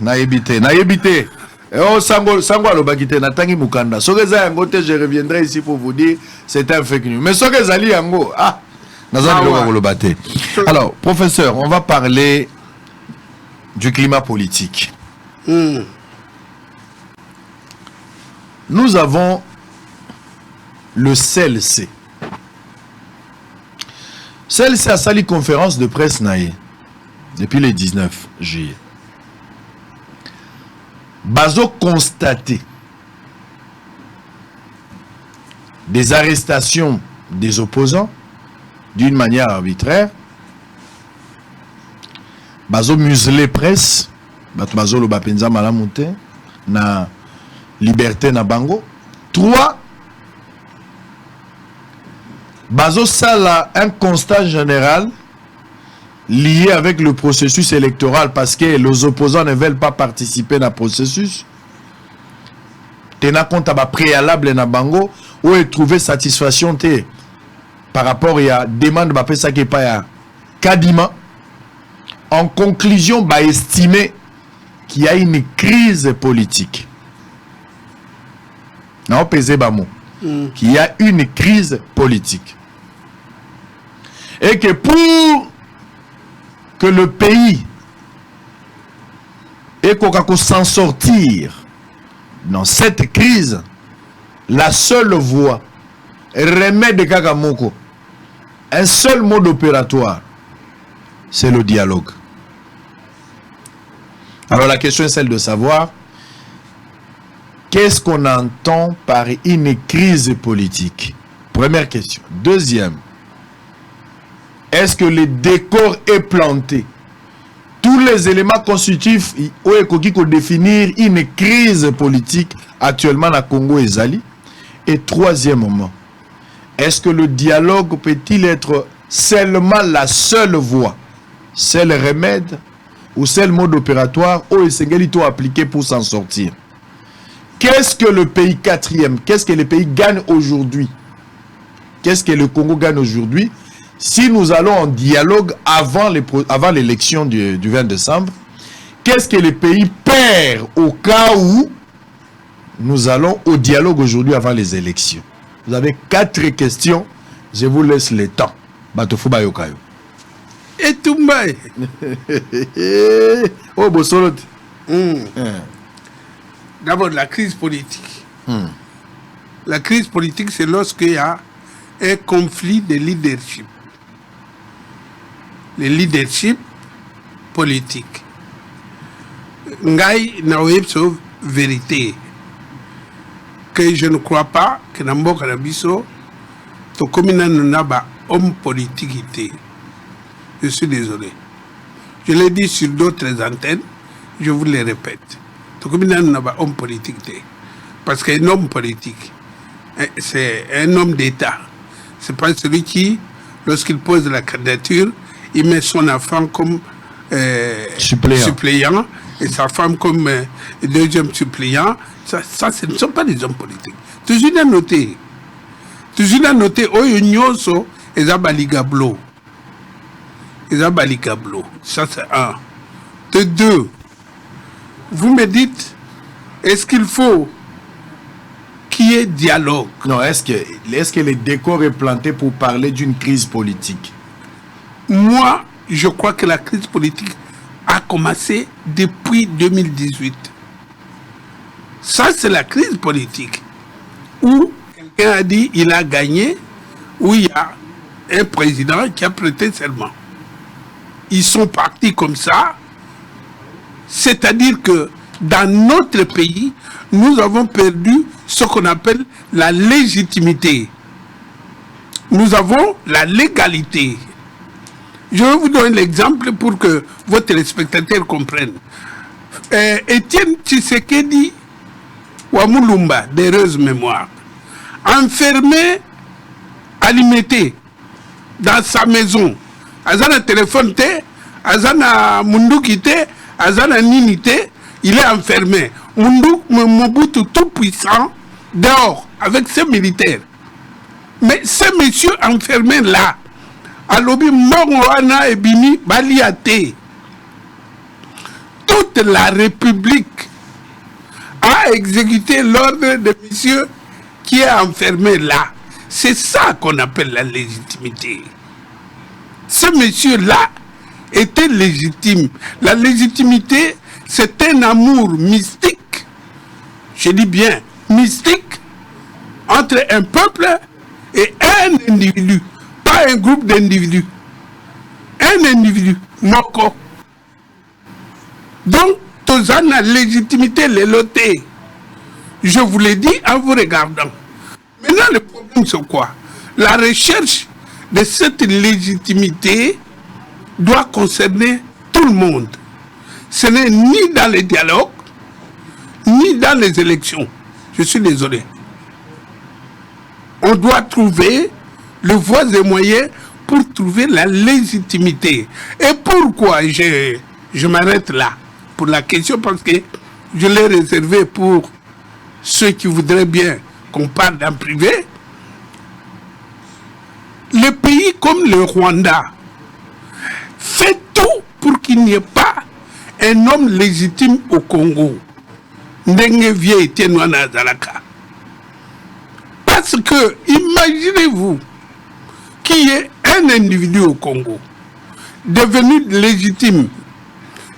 n'a évité. Oh, sango alobakite na tangi mukanda. Sokeza yango te, je reviendrai ici pour vous dire c'est un fake news. Mais sokeza li yango, alors, professeur, on va parler du climat politique. Nous avons le CLC. CLC a sali conférence de presse naïe depuis le 19 juillet. Bazo constaté des arrestations des opposants d'une manière arbitraire. Bazo muselé presse. Bazo lo bapenza malamonte na liberté na bango. 3. Bazo sala un constat général lié avec le processus électoral parce que les opposants ne veulent pas participer dans le processus. Tena compte à préalable na bango ou trouver satisfaction par rapport à la demande de ça qui pas ya Kadima. En conclusion, bah estimer qu'il y a une crise politique. Non, pesé bamo. Qu'il y a une crise politique. Et que pour que le pays ait qu'à s'en sortir dans cette crise, la seule voie, remède de Kakamoko, un seul mode opératoire, c'est le dialogue. Alors la question est celle de savoir Qu'est-ce qu'on entend par une crise politique? Première question. Deuxième, est-ce que le décor est planté? Tous les éléments constitutifs qui définir une crise politique actuellement à Congo et Zali. Et troisièmement, est-ce que le dialogue peut-il être seulement la seule voie, seul remède ou seul mode opératoire où il faut appliquer pour s'en sortir? Qu'est-ce que le pays quatrième, qu'est-ce que le pays gagne aujourd'hui? Qu'est-ce que le Congo gagne aujourd'hui si nous allons en dialogue avant l'élection du 20 décembre? Qu'est-ce que le pays perd au cas où nous allons au dialogue aujourd'hui avant les élections? Vous avez 4 questions, je vous laisse le temps. Batofouba Yokayo. Et tout le Oh, Bossolot. D'abord, la crise politique. La crise politique, c'est lorsqu'il y a un conflit de leadership. Le leadership politique. Ngai na webso vérité. Que je ne crois pas que Nambo Karabiso, to komina naba homme politique. Je suis désolé. Je l'ai dit sur d'autres antennes, je vous le répète. To komina naba homme politique. Parce qu'un homme politique, c'est un homme d'État. C'est pas celui qui, lorsqu'il pose la candidature, il met son enfant comme suppléant et sa femme comme deuxième suppléant. Ça, ce ne sont pas des hommes politiques. Toujours à noter, Oyonyoso et Zabaligablo. Ça, c'est un. De deux, vous me dites, est-ce qu'il faut qu'il y ait dialogue? Non, est-ce que le décor est planté pour parler d'une crise politique? Moi, je crois que la crise politique a commencé depuis 2018. Ça, c'est la crise politique où quelqu'un a dit qu'il a gagné, où il y a un président qui a prêté serment. Ils sont partis comme ça. C'est-à-dire que dans notre pays, nous avons perdu ce qu'on appelle la légitimité. Nous avons la légalité. Je vais vous donner l'exemple pour que vos téléspectateurs comprennent. Étienne Tshisekedi Wamulumba, d'heureuse mémoire, enfermé à Limité, dans sa maison. Azana téléphone, Azana Munduki, Azana Ninite, il est enfermé. Mobutu tout puissant, dehors, avec ses militaires. Mais ces messieurs enfermés là, Alobi Mongoana et Bini Baliate, toute la République a exécuté l'ordre de monsieur qui est enfermé là. C'est ça qu'on appelle la légitimité. Ce monsieur-là était légitime. La légitimité, c'est un amour mystique, je dis bien mystique, entre un peuple et un individu, pas un groupe d'individus. Un individu, Moko. Donc, la légitimité, les lotés. Je vous l'ai dit en vous regardant. Maintenant, le problème, c'est quoi? La recherche de cette légitimité doit concerner tout le monde. Ce n'est ni dans les dialogues, ni dans les élections. Je suis désolé. On doit trouver le voies et moyens pour trouver la légitimité. Et pourquoi je m'arrête là pour la question? Parce que je l'ai réservé pour ceux qui voudraient bien qu'on parle en privé. Le pays comme le Rwanda fait tout pour qu'il n'y ait pas un homme légitime au Congo. Parce que, imaginez-vous qu'il y ait un individu au Congo devenu légitime,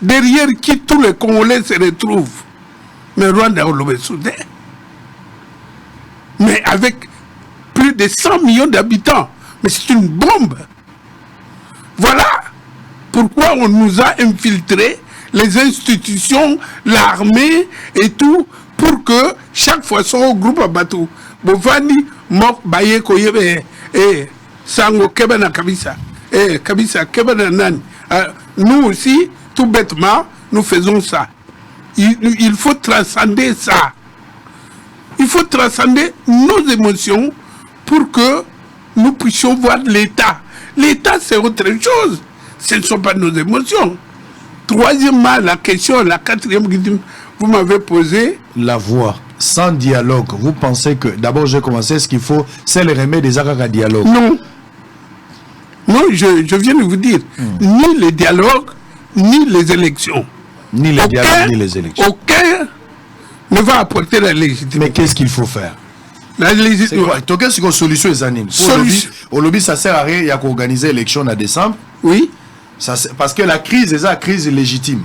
derrière qui tous les Congolais se retrouvent. Mais Rwanda au Soudan. Mais avec plus de 100 millions d'habitants. Mais c'est une bombe. Voilà pourquoi on nous a infiltré les institutions, l'armée et tout, pour que chaque chaque fois son groupe à bateau bovani mok baye ko yebe sango kebana kabisa kabisa kebana nani. Nous aussi tout bêtement nous faisons ça. Il faut transcender ça. Il faut transcender nos émotions pour que nous puissions voir l'État. L'État, c'est autre chose. Ce ne sont pas nos émotions. Troisièmement, la question, la quatrième que vous m'avez posée. La voix, sans dialogue, vous pensez que... D'abord, j'ai commencé, ce qu'il faut, c'est le remède des accords à dialogue. Non. Non, je viens de vous dire, ni les dialogues, ni les élections. Ni les dialogues, ni les élections. Aucun ne va apporter la légitimité. Mais qu'est-ce qu'il faut faire? La légitimité. Qu'est-ce que solution est anime? Au lobby, ça sert à rien, il y a qu'à organiser l'élection en décembre. Oui. Parce que la crise est une crise légitime.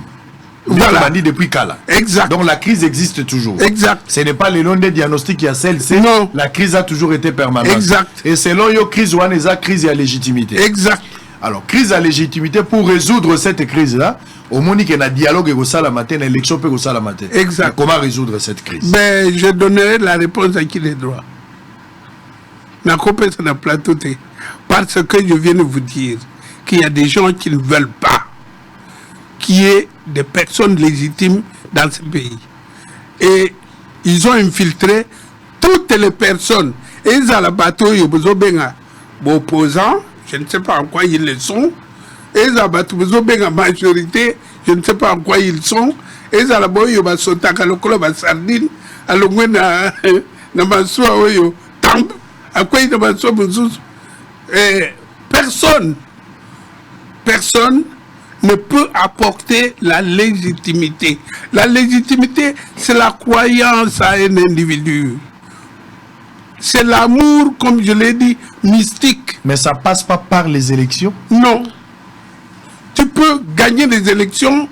Voilà. On a dit depuis Kala. Exact. Donc la crise existe toujours. Exact. Ce n'est pas le long des diagnostics qui a celle-ci. Non. La crise a toujours été permanente. Exact. Et selon yo crise ou une crise à légitimité. Exact. Alors crise à légitimité pour résoudre cette crise-là. Au moins qu'il y a un dialogue et la matin, l'élection peut la matin. Exact. Mais comment résoudre cette crise? Ben, je donnerai la réponse à qui les droits. Na copie sur le plateau, parce que je viens de vous dire qu'il y a des gens qui ne veulent pas qu'il y ait des personnes légitimes dans ce pays. Et ils ont infiltré toutes les personnes. Et ils ont la bateau, ils ont opposants, je ne sais pas en quoi ils le sont. Et ils ont la majorité, je ne sais pas en quoi ils sont. Et ils ont la boy, ils ont sauté à la sardine, à l'ongoué na masua oyo tamb, à quoi ils ont sauté. Personne ne peut apporter la légitimité. La légitimité, c'est la croyance à un individu. C'est l'amour, comme je l'ai dit, mystique. Mais ça passe pas par les élections? Non. Tu peux gagner des élections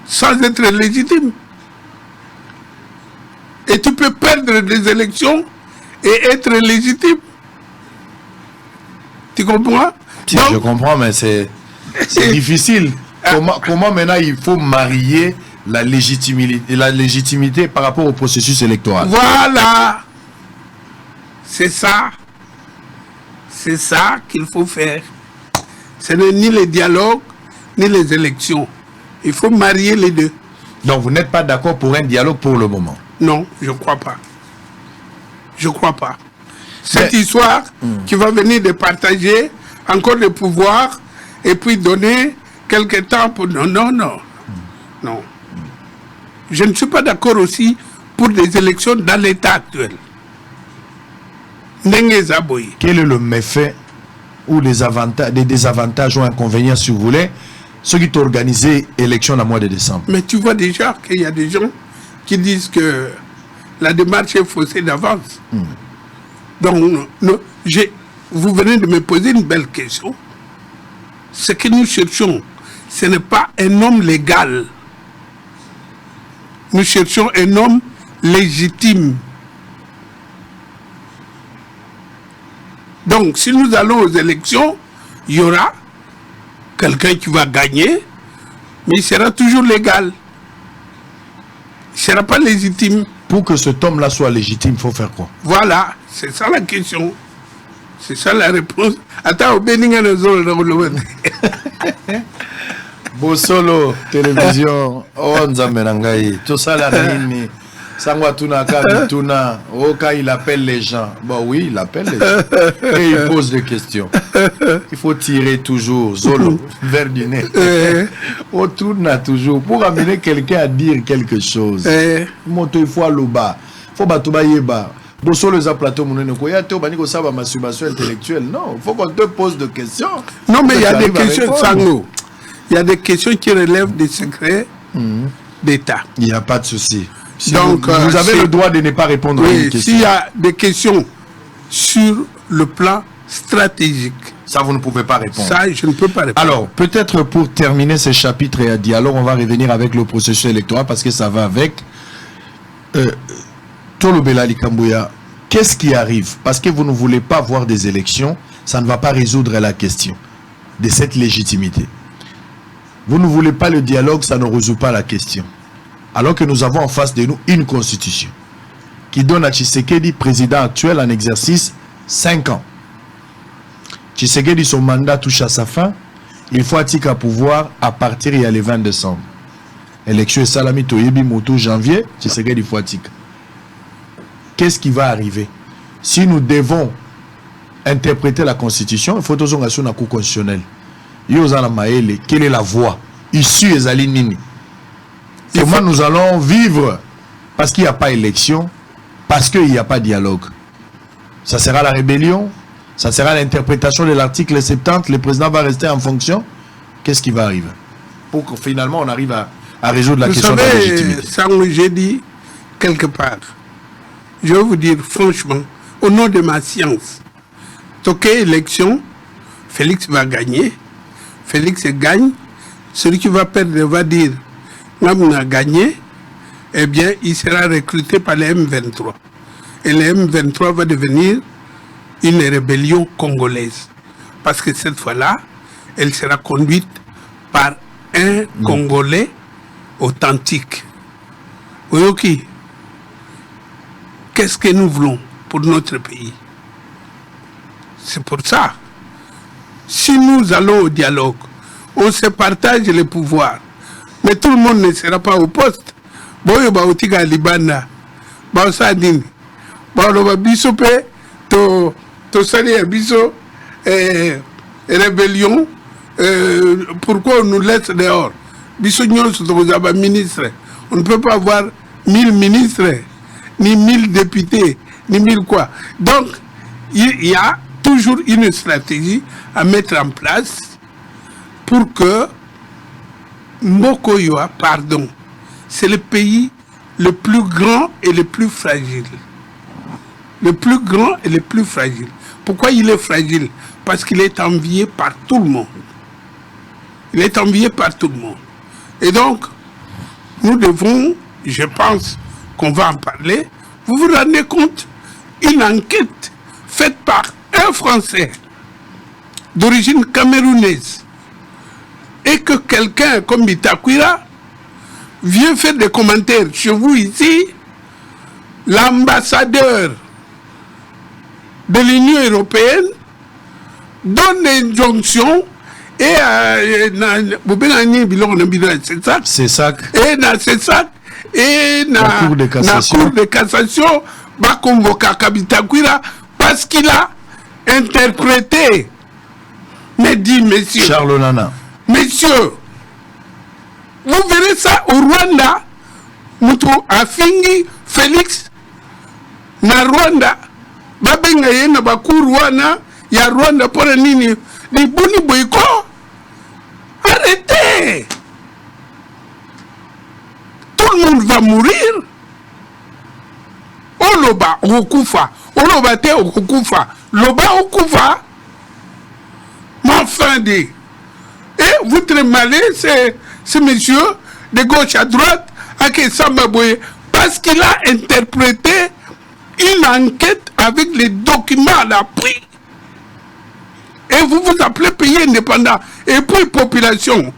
sans être légitime. Et tu peux perdre des élections et être légitime. Tu comprends? Si, je comprends, mais c'est difficile. Comment maintenant il faut marier la légitimité par rapport au processus électoral? Voilà. C'est ça. C'est ça qu'il faut faire. Ce n'est ni les dialogues, ni les élections. Il faut marier les deux. Donc vous n'êtes pas d'accord pour un dialogue pour le moment? Non, je ne crois pas. Je ne crois pas. Cette histoire qui va venir de partager encore le pouvoir et puis donner quelque temps pour... Non. Je ne suis pas d'accord aussi pour des élections dans l'état actuel. Quel est le méfait ou les avantages, des désavantages ou inconvénients, si vous voulez, ceux qui ont organisé l'élection le mois de décembre? Mais tu vois déjà qu'il y a des gens qui disent que la démarche est faussée d'avance. Donc, vous venez de me poser une belle question. Ce que nous cherchons, ce n'est pas un homme légal. Nous cherchons un homme légitime. Donc, si nous allons aux élections, il y aura quelqu'un qui va gagner, mais il sera toujours légal. Il ne sera pas légitime. Pour que cet homme-là soit légitime, il faut faire quoi? Voilà, c'est ça la question. C'est ça la réponse. Attends, au Béninga, Bosolo, télévision, on zamenangai, tout ça la nini. Sangwa tuna kabituna, oka il appelle les gens. Bon oui, il appelle les gens. Et il pose des questions. Il faut tirer toujours, Zolo, vers du nez. On tourne toujours. Pour amener quelqu'un à dire quelque chose. Moto, il faut aller au bas. Il faut battre yeba. Bosolo les plateau monene ko ya te obani ko saba masturbation intellectuelle. Non, il faut qu'on te pose des questions. Non, mais il y a des questions sango. Il y a des questions qui relèvent des secrets d'État. Il n'y a pas de souci. Si donc, vous avez le droit de ne pas répondre à une question. S'il y a des questions sur le plan stratégique, ça vous ne pouvez pas répondre. Ça, je ne peux pas répondre. Alors, peut-être pour terminer ce chapitre et à dialogue, on va revenir avec le processus électoral parce que ça va avec. Tolobela Likambouya, qu'est-ce qui arrive? Parce que vous ne voulez pas voir des élections, ça ne va pas résoudre la question de cette légitimité. Vous ne voulez pas le dialogue, ça ne résout pas la question. Alors que nous avons en face de nous une constitution qui donne à Tshisekedi, président actuel en exercice, 5 ans. Tshisekedi, son mandat touche à sa fin. Il faut attirer à pouvoir à partir du 20 décembre. Élection et Salami Toyebi Moto janvier, Tshisekedi faut attirer. Qu'est-ce qui va arriver? Si nous devons interpréter la Constitution, il faut toujours assurer la Cour constitutionnelle. Quelle est la voie issue des Alinini? Comment nous allons vivre? Parce qu'il n'y a pas élection, parce qu'il n'y a pas dialogue. Ça sera la rébellion, ça sera l'interprétation de l'article 70, le président va rester en fonction. Qu'est-ce qui va arriver? Pour que finalement on arrive à résoudre la question de la légitimité. Ça, j'ai dit quelque part. Je vais vous dire franchement, au nom de ma science, toqué élection, Félix va gagner. Félix gagne. Celui qui va perdre va dire on a gagné. Eh bien, il sera recruté par les M23. Et les M23 va devenir une rébellion congolaise. Parce que cette fois-là, elle sera conduite par un Congolais authentique. Oyoki, qu'est-ce que nous voulons pour notre pays? C'est pour ça. Si nous allons au dialogue, on se partage les pouvoirs. Mais tout le monde ne sera pas au poste. Boyo ba otika libanda. Ba sadini. Ba lo ba biso pe to sali biso rébellion. Pourquoi on nous laisse dehors? Biso nyon so to ministre. On ne peut pas avoir 1000 ministres, ni 1000 députés, ni 1000 quoi. Donc, il y a toujours une stratégie à mettre en place pour que Mokoyoa, pardon, c'est le pays le plus grand et le plus fragile. Le plus grand et le plus fragile. Pourquoi il est fragile? Parce qu'il est envié par tout le monde. Il est envié par tout le monde. Et donc, nous devons, je pense qu'on va en parler, vous vous rendez compte, une enquête faite par un Français d'origine camerounaise et que quelqu'un comme Bitakwira vient faire des commentaires chez vous ici, l'ambassadeur de l'Union européenne donne une injonction et c'est ça. Et la Cour de cassation va convoquer Bitakwira parce qu'il a interprété. Mais dit, messieurs, Charles Nana, messieurs, vous verrez ça au Rwanda. Mutu afingi Félix na Rwanda babenga yena bakuru wana ya Rwanda pour nini ni boni boyko. Arrêtez. Tout le monde va mourir. Oloba okufa, oloba te okufa, loba okufa. Ma fin de. Et vous tremblez, c'est monsieur de gauche à droite, Ake Sambaboye, parce qu'il a interprété une enquête avec les documents à l'appui. Et vous vous appelez pays indépendant. Et puis population.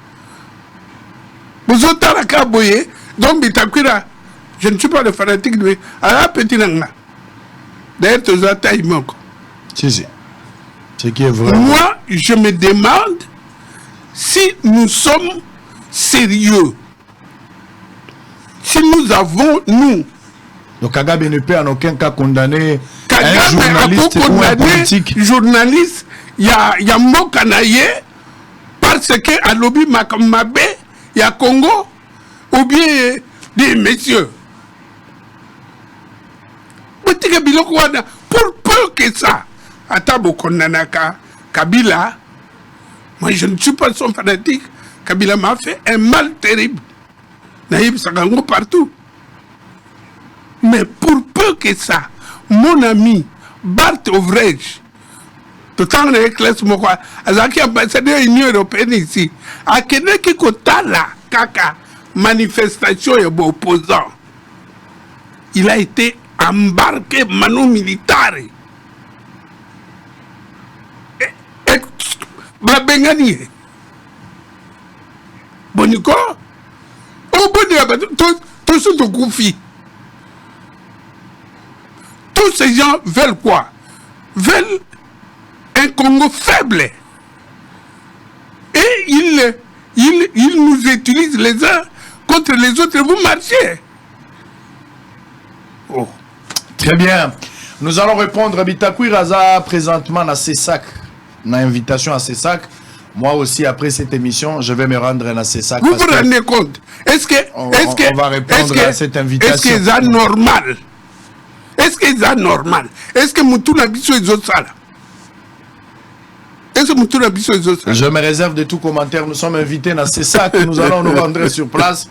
Vous êtes à la Kaboye, donc Bitakwira, je ne suis pas le fanatique de la petite langue. D'ailleurs, tu as taillé mon corps. Si. Ce qui est vrai. Moi, je me demande si nous sommes sérieux. Si nous avons, nous. Donc Kagame ne peut en aucun cas condamner un journaliste ou un politique. Journaliste, il y a Mokanaye parce que à lobby Makamabé, il y a Congo, ou bien des messieurs. Pour peu que ça, Atabo Konanaka, Kabila, moi je ne suis pas son fanatique, Kabila m'a fait un mal terrible. Naïb Sagango partout. Mais pour peu que ça, mon ami Bart Ovrej, tout le temps avec les Mokwa, Azaki ambassadeur de l'Union européenne ici, à Keneki Kotala, Kaka, manifestation et opposant, il a été embarqué manu militaire. Babengani. Boniko, au bout de tout ce que Koufi. Tous ces gens veulent quoi? Veulent un Congo faible. Et ils nous utilisent les uns contre les autres. Vous marchez. Oh. Très bien. Nous allons répondre à Bitakoui Raza présentement à CESAC. Une invitation à CESAC. Moi aussi, après cette émission, je vais me rendre à CESAC. Vous vous rendez compte? On va répondre à cette invitation. Est-ce que c'est normal? Est-ce que c'est normal? Est-ce que Moutouna Bissou est autre ça? Est-ce que Moutouna Bissou est autre ça? Je me réserve de tout commentaire. Nous sommes invités à CESAC. Nous allons nous rendre sur place.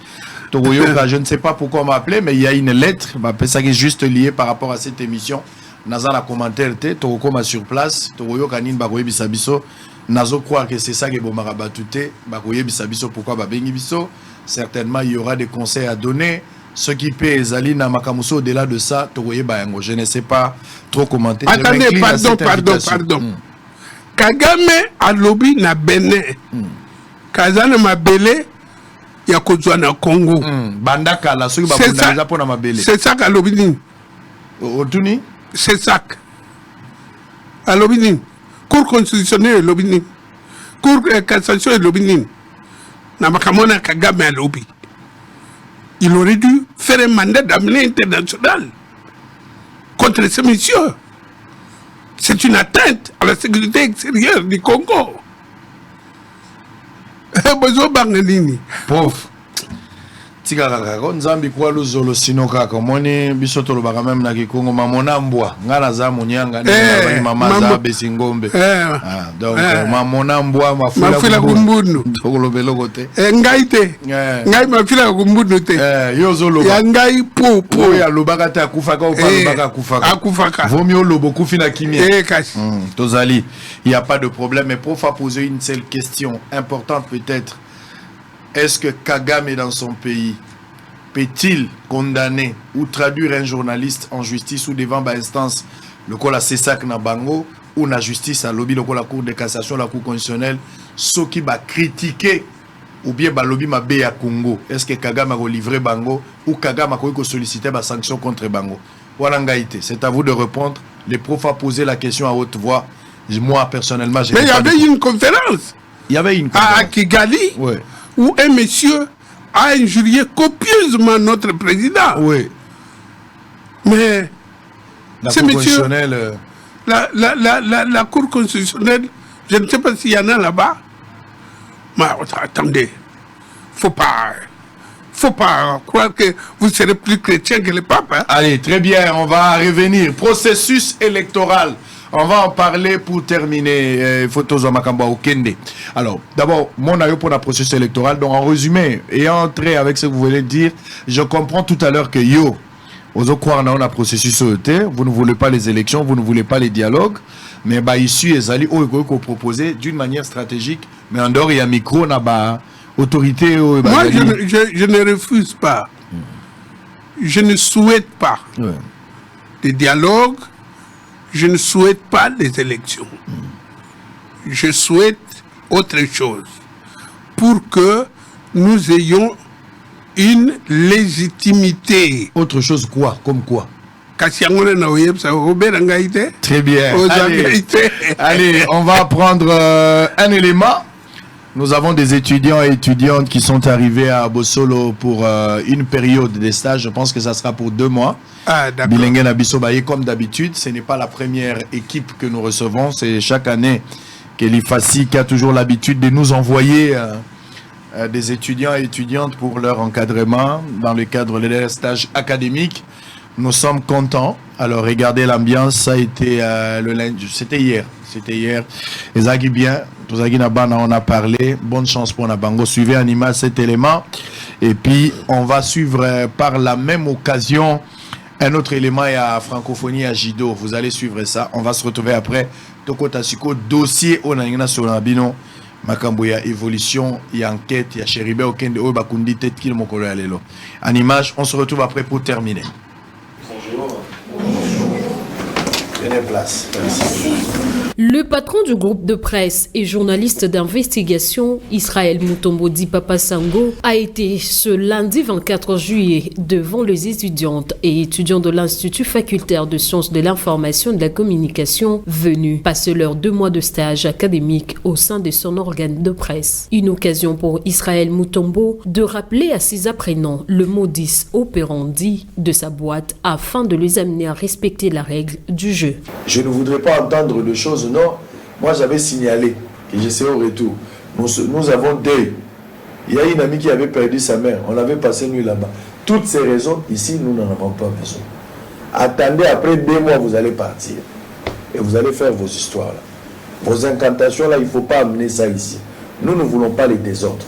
Je ne sais pas pourquoi on m'a appelé, mais il y a une lettre. Ça qui est juste lié par rapport à cette émission. Naza la commentaire Torokoma sur place. Toroyo Kanin Bagoye Bisabiso. Nazo croire que c'est ça qui est bon marabatouté. Bagoye Bisabiso pourquoi Babengi Biso. Certainement il y aura des conseils à donner. Ce qui peut Zalina Makamuso au-delà de ça, Toroye Bayango. Je ne sais pas trop commenter. Attendez, pardon. Kagame a lobby na Benin. Kazana Mabele. Il y a Kozwana Congo. Bandaka la ceux qui c'est ça qu'a lobby. Otuni. C'est ça. À lobby. Cour constitutionnelle lobby. Cour cassation lobby. Namakamona Kagame a lobby. Il aurait dû faire un mandat d'amener international contre ces messieurs. C'est une atteinte à la sécurité extérieure du Congo. Prof. Tika kaka nzambi kwa luzolo sino kaka moni biso tolobaka même na Kikongo mamona mbwa ngana za munyanga ni mama za besingombe donc mamona mbwa mafula kumbundu tokolobelo kote ngaite ngai mafula kumbundu te yozolo ya ngai po ya lobaka ta akufaka ou pas lobaka akufaka vaut mieux lobo kufina kimia kasi tozali il y a pas de problème, mais prof a posé une seule question importante peut-être. Est-ce que Kagame dans son pays peut-il condamner ou traduire un journaliste en justice ou devant l'instance le col à CESAC na bango ou la justice à lobby le col la cour de cassation la cour constitutionnelle ceux qui va critiquer ou bien ba lobby ma bé à Congo? Est-ce que Kagame a livré bango ou Kagame a sollicité ba sanction contre bango? Voilà ngaïté, c'est à vous de répondre. Le prof a posé la question à haute voix. Moi personnellement j'ai. Mais il y avait une conférence. Il y avait une conférence à Kigali. Ouais. Où un monsieur a injurié copieusement notre président. Oui. Mais la ce cour monsieur, constitutionnelle. La cour constitutionnelle, je ne sais pas s'il y en a là-bas. Mais attendez, faut pas croire que vous serez plus chrétien que le pape. Hein? Allez, très bien, on va revenir. Processus électoral. On va en parler pour terminer. Photos en Makamba au Kende. Alors, d'abord, mon avis pour le processus électoral. Donc, en résumé, et entré avec ce que vous voulez dire, je comprends tout à l'heure que vous un processus vous ne voulez pas les élections, vous ne voulez pas les dialogues, mais ici, ils allaient proposer d'une manière stratégique, mais en dehors, il y a micro, autorité. Moi, je ne refuse pas. Je ne souhaite pas des dialogues. Je ne souhaite pas les élections. Je souhaite autre chose pour que nous ayons une légitimité. Autre chose quoi? Comme quoi? Très bien. Allez, on va prendre un élément. Nous avons des étudiants et étudiantes qui sont arrivés à Bossolo pour une période de stage. Je pense que ça sera pour 2 mois. Ah, d'accord. Bilingue Nabisobaye, comme d'habitude, ce n'est pas la première équipe que nous recevons. C'est chaque année Kelly Fassi qui a toujours l'habitude de nous envoyer des étudiants et étudiantes pour leur encadrement dans le cadre de leur stage académique. Nous sommes contents. Alors regardez l'ambiance, ça a été le lundi, c'était hier. Ezagi bien, Tozagi Nabana on a parlé. Bonne chance pour Nabango. Suivez Anima cet élément. Et puis on va suivre par la même occasion un autre élément est à francophonie à Jido. Vous allez suivre ça. On va se retrouver après. Toko Tasiko, dossier Onangina Solabino. Makamboya évolution, il y a enquête, il y a Chéribe Okende, Obakundi, Tetkil Mokolo Alelo. En image, on se retrouve après pour terminer. Prenez place. Merci. Le patron du groupe de presse et journaliste d'investigation, Israël Mutombo Di Papa Sango, a été ce lundi 24 juillet devant les étudiantes et étudiants de l'Institut facultaire de sciences de l'information et de la communication venus passer leurs 2 mois de stage académique au sein de son organe de presse. Une occasion pour Israël Mutombo de rappeler à ses apprenants le modus operandi de sa boîte afin de les amener à respecter la règle du jeu. Je ne voudrais pas entendre de choses, non. Moi, j'avais signalé que je serai au retour. Nous avons deux. Il y a une amie qui avait perdu sa mère. On avait passé nuit là-bas. Toutes ces raisons, ici, nous n'en avons pas besoin. Attendez, après 2 mois, vous allez partir. Et vous allez faire vos histoires là. Vos incantations là, il ne faut pas amener ça ici. Nous ne voulons pas les désordres.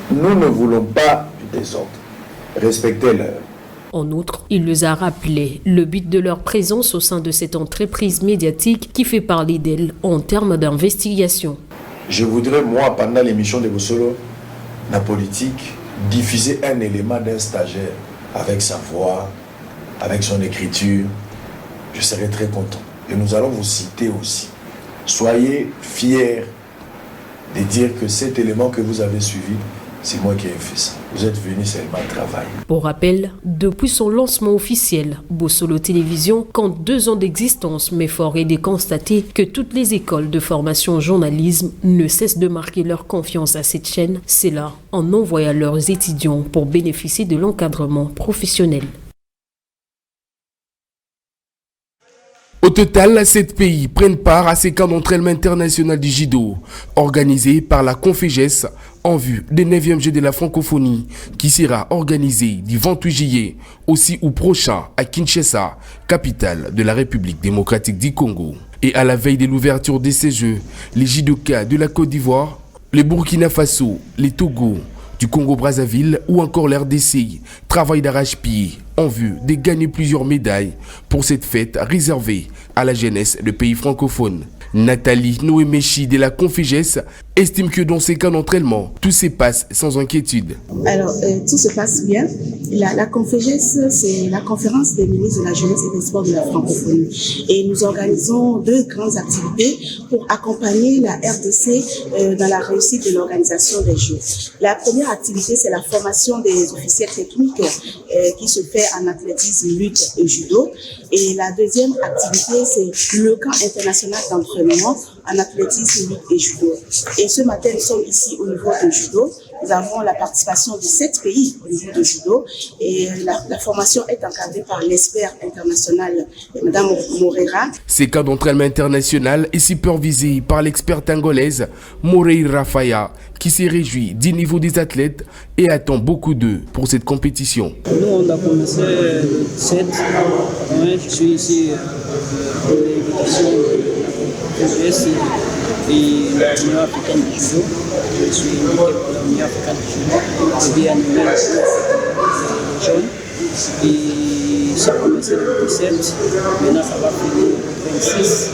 Nous ne voulons pas du désordre. Respectez-leur. En outre, il les a rappelé le but de leur présence au sein de cette entreprise médiatique qui fait parler d'elle en termes d'investigation. Je voudrais, moi, pendant l'émission de Bossolo, la politique, diffuser un élément d'un stagiaire avec sa voix, avec son écriture. Je serai très content. Et nous allons vous citer aussi. Soyez fiers de dire que cet élément que vous avez suivi, c'est moi qui ai fait ça. Vous êtes venus seulement travailler. Pour rappel, depuis son lancement officiel, Bossolo Télévision compte 2 ans d'existence, mais fort est de constater que toutes les écoles de formation en journalisme ne cessent de marquer leur confiance à cette chaîne, c'est là en envoyant leurs étudiants pour bénéficier de l'encadrement professionnel. Au total, 7 pays prennent part à ces camps d'entraînement international du judo, organisés par la Conféges en vue des 9e Jeux de la francophonie, qui sera organisé du 28 juillet aussi au prochain à Kinshasa, capitale de la République démocratique du Congo. Et à la veille de l'ouverture de ces Jeux, les judokas de la Côte d'Ivoire, les Burkina Faso, les Togo, du Congo-Brazzaville ou encore l'RDC travaillent d'arrache-pied en vue de gagner plusieurs médailles pour cette fête réservée à la jeunesse de pays francophones. Nathalie Noéméchi de la Conféges estime que dans ces cas d'entraînement, tout se passe sans inquiétude. Alors, tout se passe bien. La Conféges, c'est la conférence des ministres de la jeunesse et des sports de la francophonie. Et nous organisons 2 grandes activités pour accompagner la RDC dans la réussite de l'organisation des Jeux. La première activité, c'est la formation des officiels techniques qui se fait en athlétisme, lutte et judo. Et la deuxième activité, c'est le camp international d'entraînement en athlétisme, lutte et judo. Et ce matin, nous sommes ici au niveau de judo. Nous avons la participation de 7 pays au niveau de judo. Et la formation est encadrée par l'expert international, Mme Moreira. Ces camps d'entraînement international est supervisé par l'experte angolaise Moreira Faya, qui s'est réjoui du niveau des athlètes et attend beaucoup d'eux pour cette compétition. Nous, on a commencé le 7. Je suis ici pour l'invitation de l'US et l'Union africaine du judo. Je suis invité pour l'Union africaine du judo. Je vais animer les jeunes. Et ça a commencé le 17. Maintenant, ça va finir le 26.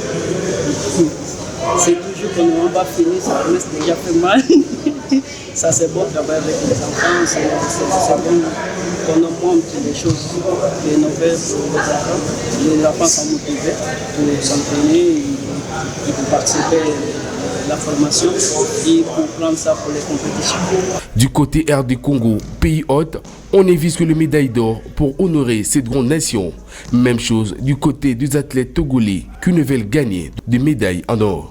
C'est toujours quand on va finir, ça commence déjà fait mal. Ça, c'est bon travail avec les enfants, c'est bon qu'on augmente les choses, les nouvelles pour les enfants. Les enfants sont motivés pour s'entraîner et pour participer à la formation et pour prendre ça pour les compétitions. Du côté RD Congo, pays hôte, on évite que les médailles d'or pour honorer cette grande nation. Même chose du côté des athlètes togolais qui ne veulent gagner de médailles en or.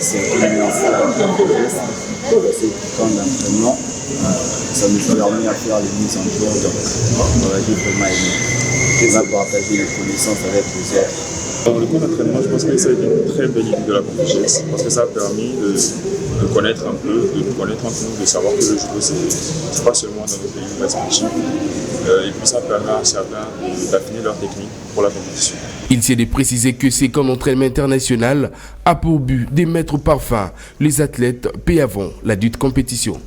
C'est la première fois pour ce camp d'entraînement. Ça nous a permis à faire les mises en jour dans la vie vraiment aimée. On va partager les connaissances avec les autres. Dans le camp d'entraînement, je pense que ça a été une très belle idée de la Conféges parce que ça a permis de connaître un peu, de nous connaître entre nous, de savoir que le judo, c'est pas seulement dans nos pays respectifs. Et puis ça permet à certains d'affiner leur technique pour la compétition. Il s'est de préciser que ces camps d'entraînement international a pour but de mettre par fin les athlètes peu avant la dite compétition.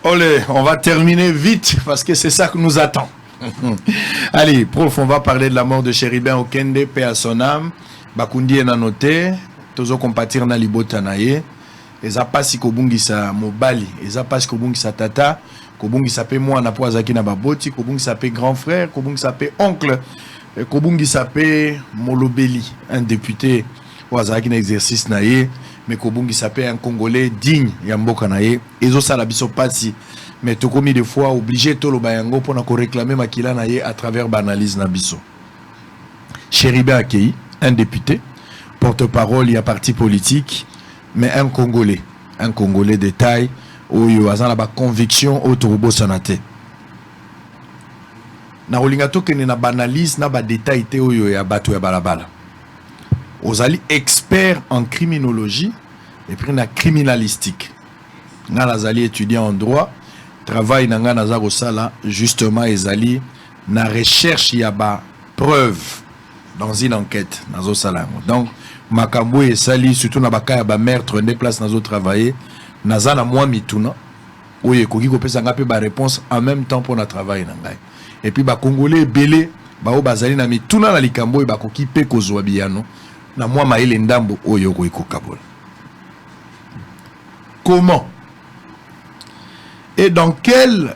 Olé, on va terminer vite parce que c'est ça que nous attend. Allez, prof, on va parler de la mort de Chéribin Okende, paix à son âme. Bakundi est noté, tozo compatir na libota na ye. Eza pasi kobungisa mobali, eza pasi kobungisa tata, Kobungi s'appelle moi na poazaki na baboti, Kobungi s'appelle grand frère, Kobungi s'appelle oncle, Kobungi s'appelle Molobeli, un député oazaki na exercice na ye, mais Kobungi s'appelle un Congolais digne ya mboka na ye. Ezo sala biso pasi, mais tokomi des fois obligé to lo bayango pour na ko réclamer makila na ye à travers banalise na biso. Chéribé Akei, un député, porte-parole, il y a parti politique, mais un Congolais de taille, où il y a une conviction au Touroubo Sanate. Na rolingato que na banalise na ba détail te où il y a bateau ya balabala. Aux ali experts en criminologie et puis na criminalistique. Na nazali étudiant en droit, travail na nga nazaro sala justement ezali na recherche ya ba preuve dans une enquête nazo sala. Donc makambo et sali surtout na bakaya ba meurtre des places nazo travailler. Nazana moi mituna oye koki kopesa ngape ba réponse en même temps pour na travail na ngai. Et puis ba congolais belé ba o bazali na mituna na likambo e ba koki pe kozwa biano na moi maele ndambo oyo ko ikokabola. Comment et dans quelle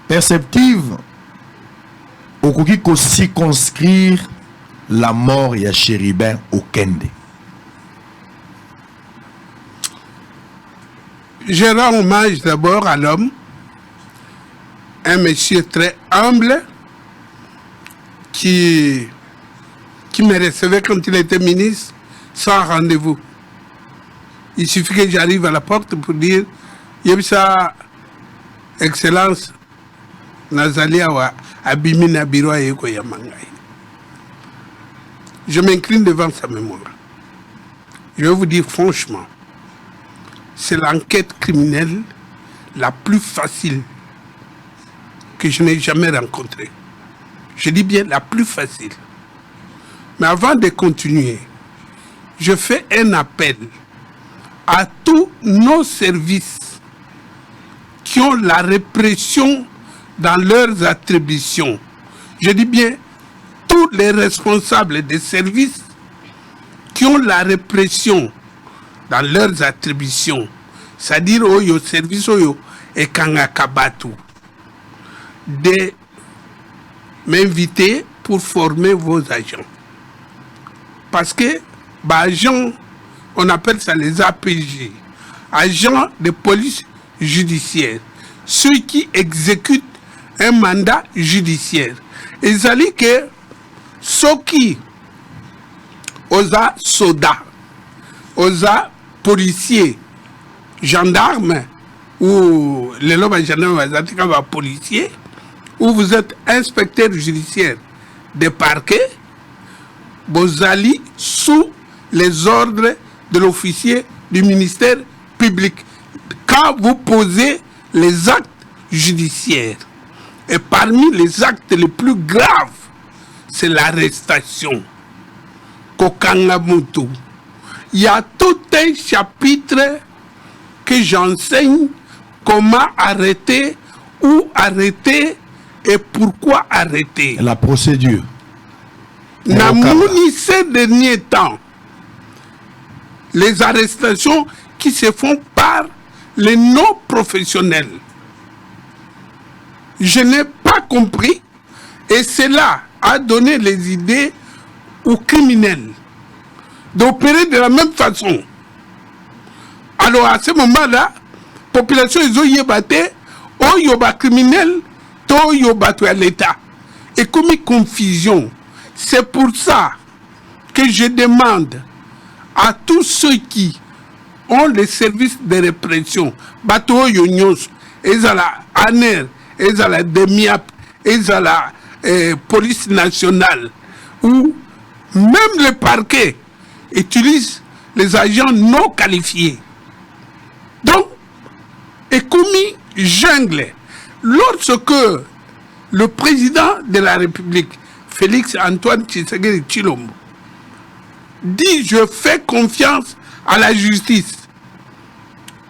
perspective au koki ko circonscrire la mort ya Chéribin au Kende? Je rends hommage d'abord à l'homme, un monsieur très humble qui me recevait quand il était ministre sans rendez-vous. Il suffit que j'arrive à la porte pour dire Yebisa, Excellence, Nazalia wa Abimina Biro Eko Yamangai. Je m'incline devant sa mémoire. Je vais vous dire franchement, c'est l'enquête criminelle la plus facile que je n'ai jamais rencontrée. Je dis bien la plus facile. Mais avant de continuer, je fais un appel à tous nos services qui ont la répression dans leurs attributions. Je dis bien tous les responsables des services qui ont la répression dans leurs attributions, c'est-à-dire au service et Kangakabatu, de m'inviter pour former vos agents. Parce que, agents, on appelle ça les APJ, agents de police judiciaire, ceux qui exécutent un mandat judiciaire. Et ça dit que ceux qui osa soda, osa policiers, gendarmes, ou les lobes gendarmes, policiers, ou vous êtes inspecteur judiciaire de parquet, vous allez sous les ordres de l'officier du ministère public. Quand vous posez les actes judiciaires, et parmi les actes les plus graves, c'est l'arrestation. Kokangamutu. Il y a tout un chapitre que j'enseigne comment arrêter, où arrêter et pourquoi arrêter. La procédure. Dans ces derniers temps, les arrestations qui se font par les non-professionnels. Je n'ai pas compris et cela a donné les idées aux criminels d'opérer de la même façon. Alors à ce moment-là, la population est batté, yoba criminel, to yoba à l'État. Et comme confusion, c'est pour ça que je demande à tous ceux qui ont les services de répression, bateau yonyos, ezala ANER, ezala DEMIAP, ezala police nationale, ou même le parquet utilise les agents non qualifiés. Donc, et commis jungle, lorsque le président de la République, Félix Antoine Tshisekedi Tshilombo, dit je fais confiance à la justice,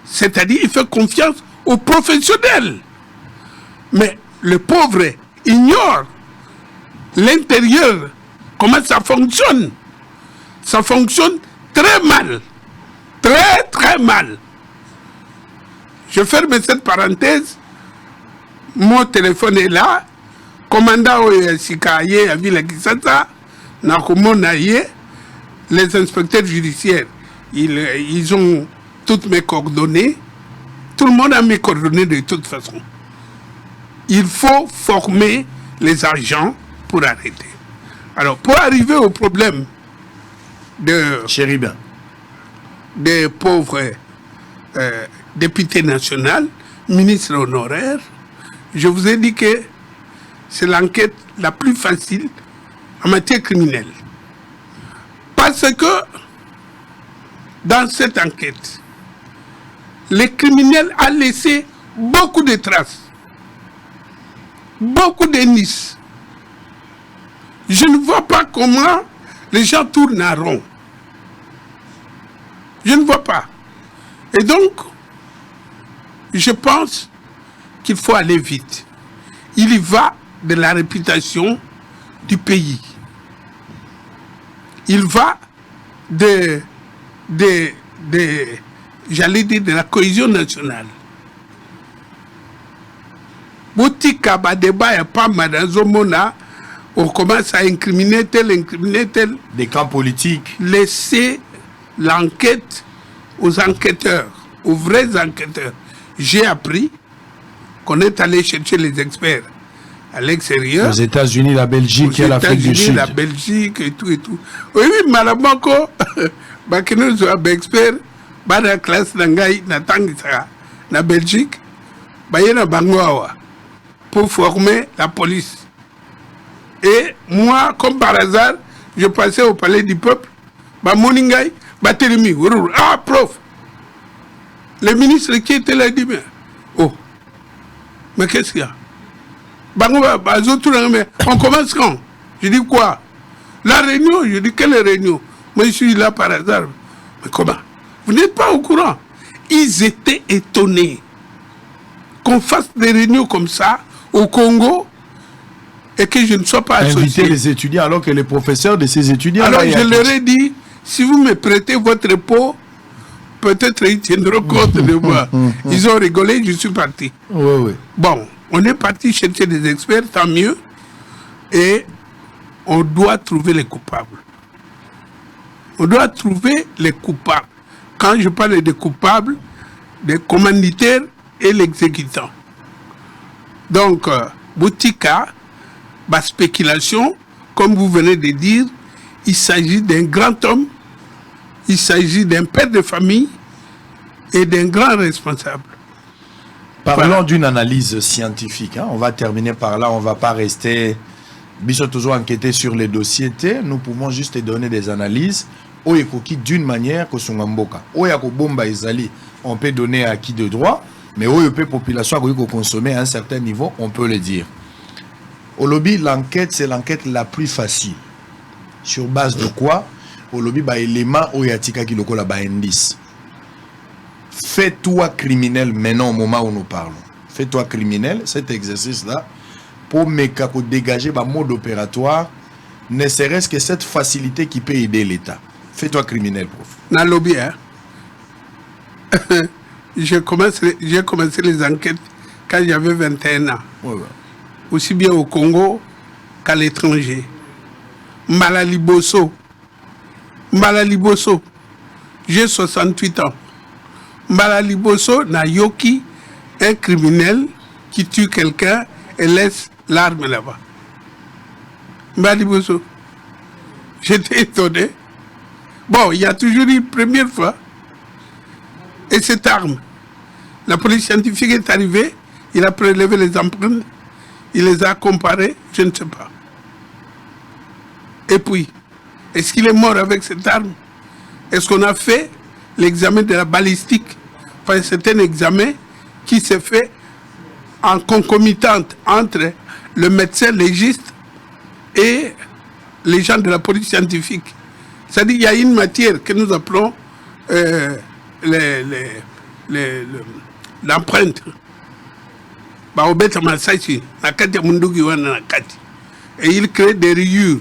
c'est-à-dire il fait confiance aux professionnels. Mais le pauvre ignore l'intérieur, comment ça fonctionne. Ça fonctionne très mal, très très mal. Je ferme cette parenthèse. Mon téléphone est là. Commandant Sikaye à Ville Kisasa, Nakomonaye, les inspecteurs judiciaires, ils ont toutes mes coordonnées. Tout le monde a mes coordonnées de toute façon. Il faut former les agents pour arrêter. Alors, pour arriver au problème des pauvres députés nationaux, ministres honoraires, je vous ai dit que c'est l'enquête la plus facile en matière criminelle. Parce que dans cette enquête, les criminels ont laissé beaucoup de traces, beaucoup d'indices. Je ne vois pas comment les gens tournent en rond. Je ne vois pas. Et donc, je pense qu'il faut aller vite. Il y va de la réputation du pays. Il va j'allais dire, de la cohésion nationale. Boutika Badeba et pas Madazomona, on commence à incriminer tel. Des camps politiques. Laisser l'enquête aux enquêteurs, aux vrais enquêteurs. J'ai appris qu'on est allé chercher les experts à l'extérieur. Aux États-Unis, la Belgique et l'Afrique du Sud. La Belgique et tout. Oui, Malaboko, Bakino soit expert, la classe d'Angaï, na Belgique, Bayena Bangoawa, pour former la police. Et moi, comme par hasard, je passais au palais du peuple, Moningaï, Batelemi, ah, prof. Le ministre qui était là dit, oh, mais qu'est-ce qu'il y a? On commence quand? Je dis quoi? La réunion? Je dis quelle réunion? Moi je suis là par hasard. Mais comment? Vous n'êtes pas au courant? Ils étaient étonnés qu'on fasse des réunions comme ça au Congo et que je ne sois pas associé. Inviter les étudiants alors que les professeurs de ces étudiants... Alors je leur ai dit, si vous me prêtez votre pot, peut-être ils tiendront compte de moi. Ils ont rigolé, je suis parti. Oui. Bon, on est parti chercher des experts, tant mieux. Et on doit trouver les coupables. On doit trouver les coupables. Quand je parle des coupables, des commanditaires et l'exécutant. Donc, Boutika, spéculation, comme vous venez de dire, il s'agit d'un grand homme, il s'agit d'un père de famille et d'un grand responsable. Parlons d'une analyse scientifique. On va terminer par là, on ne va pas rester... Biso toujours enquêter sur les dossiers. Nous pouvons juste donner des analyses d'une manière que son mboka. On peut donner à qui de droit, mais la population a consommer à un certain niveau, on peut le dire. Au lobby, l'enquête, c'est l'enquête la plus facile. Sur base de quoi? Au lobby, élément oyatika qui lokola indice. Fais-toi criminel maintenant au moment où nous parlons. Fais-toi criminel, cet exercice-là, pour dégager un mode opératoire, ne serait-ce que cette facilité qui peut aider l'État. Fais-toi criminel, prof. Dans le lobby, j'ai commencé les enquêtes quand j'avais 21 ans. Ouais. Aussi bien au Congo qu'à l'étranger. Malaliboso, j'ai 68 ans. Malaliboso n'a yoki, un criminel qui tue quelqu'un et laisse l'arme là-bas. Malaliboso. J'étais étonné. Bon, il y a toujours une première fois. Et cette arme, la police scientifique est arrivée, il a prélevé les empreintes, il les a comparées, je ne sais pas. Et puis, est-ce qu'il est mort avec cette arme? Est-ce qu'on a fait l'examen de la balistique? Enfin, c'est un examen qui s'est fait en concomitante entre le médecin légiste et les gens de la police scientifique. C'est-à-dire qu'il y a une matière que nous appelons l'empreinte. Et il crée des rayures.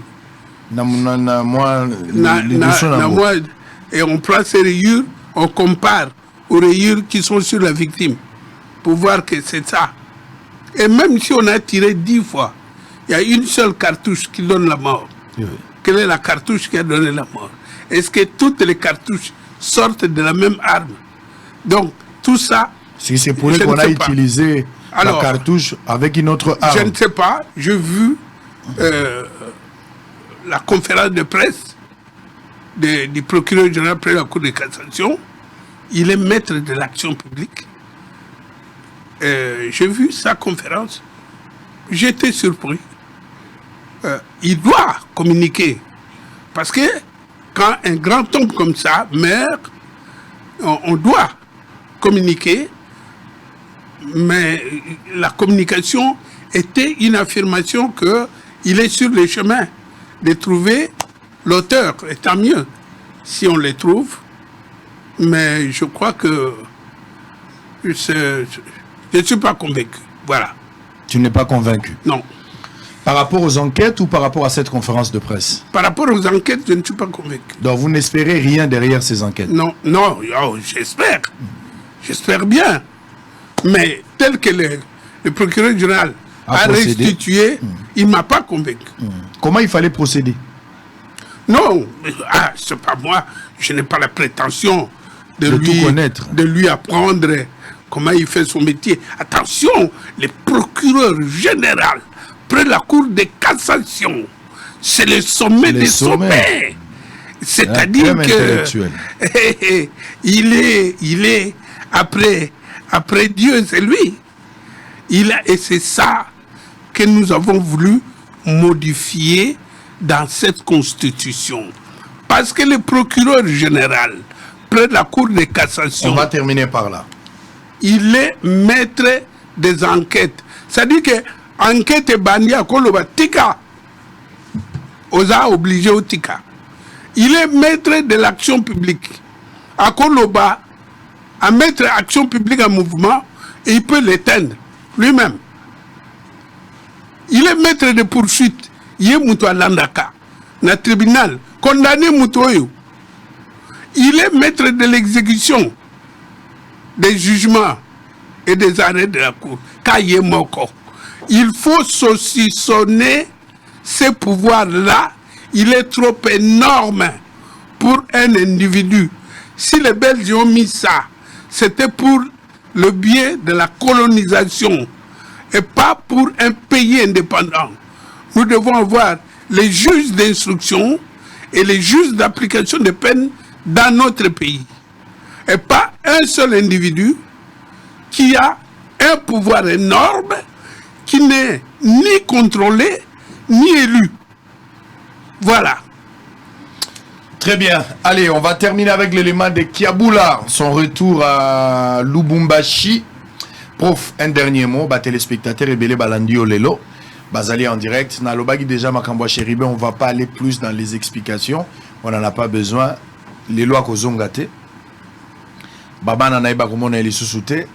Et on prend ces rayures, on compare aux rayures qui sont sur la victime. pour voir que c'est ça. Et même si on a tiré 10 fois, il y a une seule cartouche qui donne la mort. Oui. Quelle est la cartouche qui a donné la mort? Est-ce que toutes les cartouches sortent de la même arme? Donc, tout ça... Si c'est pour qu'on a utilisé la cartouche avec une autre arme. Je ne sais pas. J'ai vu la conférence de presse du procureur général près la Cour de cassation. Il est maître de l'action publique. J'ai vu sa conférence. J'étais surpris. Il doit communiquer. Parce que quand un grand homme comme ça meurt, on doit communiquer. Mais la communication était une affirmation qu'il est sur le chemin de trouver l'auteur. Et tant mieux si on le trouve. Mais je crois que je ne suis pas convaincu. Voilà. Tu n'es pas convaincu? Non. Par rapport aux enquêtes ou par rapport à cette conférence de presse? Par rapport aux enquêtes, je ne suis pas convaincu. Donc vous n'espérez rien derrière ces enquêtes? Non, non, oh, j'espère. J'espère bien. Mais tel que le procureur général a restitué, il ne m'a pas convaincu. Comment il fallait procéder? Non, c'est pas moi. Je n'ai pas la prétention de tout connaître, de lui apprendre comment il fait son métier. Attention, le procureur général près la Cour de cassation, c'est le sommet des sommets. C'est-à-dire que il est après Dieu, c'est lui. Et c'est ça que nous avons voulu modifier dans cette constitution. Parce que le procureur général, près de la Cour de cassation... On va terminer par là. Il est maître des enquêtes. C'est-à-dire que enquête bandit à Koloba, Tika. Osa obligé au Tika. Il est maître de l'action publique. À Koloba, à mettre action publique en mouvement, et il peut l'éteindre lui-même. Il est maître de poursuite. Il est moutou à Landaka, dans le tribunal, condamné moutoyo. Il est maître de l'exécution des jugements et des arrêts de la Cour. Il faut saucissonner ces pouvoirs-là. Il est trop énorme pour un individu. Si les Belges ont mis ça, c'était pour le biais de la colonisation et pas pour un pays indépendant. Nous devons avoir les juges d'instruction et les juges d'application des peines dans notre pays. Et pas un seul individu qui a un pouvoir énorme, qui n'est ni contrôlé, ni élu. Voilà. Très bien. Allez, on va terminer avec l'élément de Kiaboula, son retour à Lubumbashi. Prof, un dernier mot, téléspectateurs et Belé Balandio Lelo. Bazali en direct. Nalobagi déjà Makambwa Chéribé, on ne va pas aller plus dans les explications. On n'en a pas besoin. Les lois Kozongate. Baba Nanaïba Komona Eli Susute.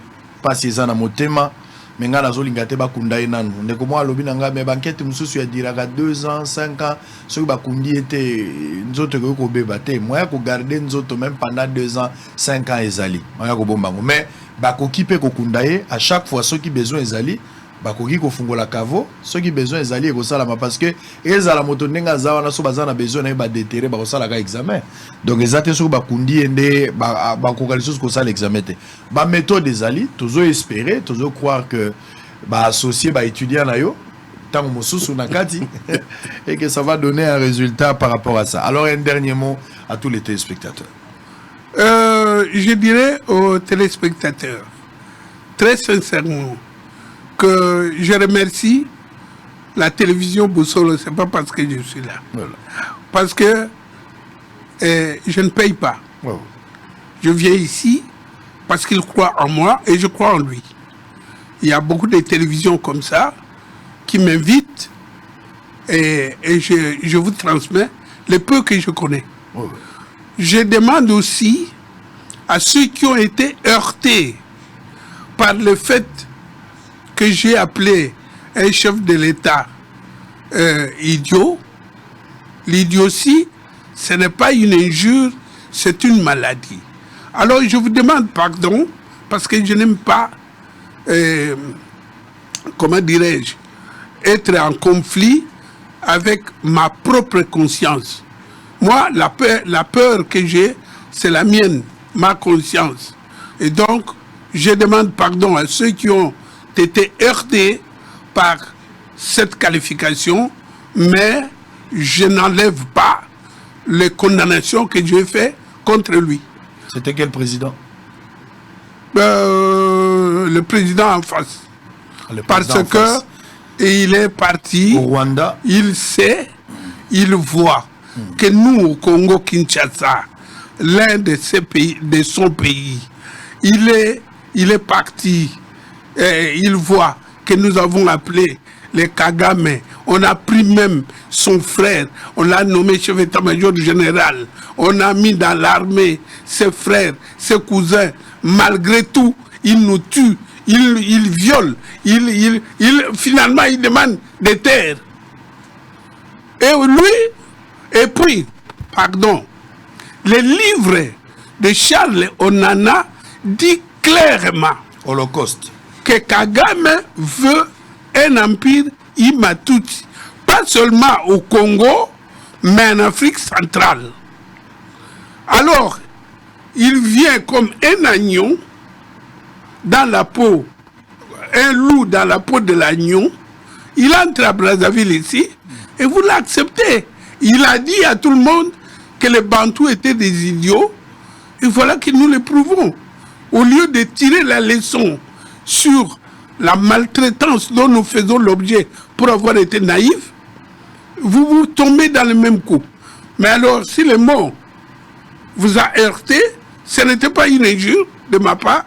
Pas si ça na motema. Mais nga nazolingate bakunda nanu. Ndeko mo alobi nanga me banquette mususu ya diraka 2 ans, 5 ans. Soki bakundi était nzoto ko beba te. Moya ko garder nzoto même pendant 2 ans, 5 ans ezali. Moya ko bombango. Mais bakoki pe ko kundaye à chaque fois ceux qui besoin ezali. Bakoki ko fungola kavo, ceux qui besoin ezali ko salama parce que ezala moto ndenga zawa na so bazana besoin na ba déterrer ba ko sala ka examen. Donc ezate so bakundi ende ba ko kaliso ko sala examen te. Ba méthode ezali, tozo espérer, tozo croire que ba associé ba étudiant na yo tango mosusu na kati et que ça va donner un résultat par rapport à ça. Alors un dernier mot à tous les téléspectateurs. Je dirais aux téléspectateurs très sincèrement que je remercie la télévision Boussolo, c'est pas parce que je suis là. Voilà. Parce que je ne paye pas. Wow. Je viens ici parce qu'il croit en moi et je crois en lui. Il y a beaucoup de télévisions comme ça qui m'invitent et je vous transmets le peu que je connais. Wow. Je demande aussi à ceux qui ont été heurtés par le fait que j'ai appelé un chef de l'État idiot. L'idiotie, ce n'est pas une injure, c'est une maladie. Alors je vous demande pardon parce que je n'aime pas comment dirais-je, être en conflit avec ma propre conscience. Moi, la peur que j'ai, c'est la mienne, ma conscience. Et donc, je demande pardon à ceux qui ont été heurtés par cette qualification, mais je n'enlève pas les condamnations que j'ai faites contre lui. C'était quel président? Le président en face. Parce que il est parti au Rwanda. Il sait, il voit que nous au Congo Kinshasa, l'un de ses pays, de son pays, il est parti. Il voit que nous avons appelé les Kagame. On a pris même son frère, on l'a nommé chef d'état-major général. On a mis dans l'armée ses frères, ses cousins. Malgré tout, il nous tue, il viole, finalement il demande des terres. Et lui, et puis, pardon, le livre de Charles Onana dit clairement Holocauste que Kagame veut un empire Imatuti, pas seulement au Congo, mais en Afrique centrale. Alors, il vient comme un agneau dans la peau, un loup dans la peau de l'agneau. Il entre à Brazzaville ici et vous l'acceptez. Il a dit à tout le monde que les Bantous étaient des idiots et voilà que nous le prouvons. Au lieu de tirer la leçon sur la maltraitance dont nous faisons l'objet pour avoir été naïfs, vous tombez dans le même coup. Mais alors, si le mot vous a heurté, ce n'était pas une injure de ma part,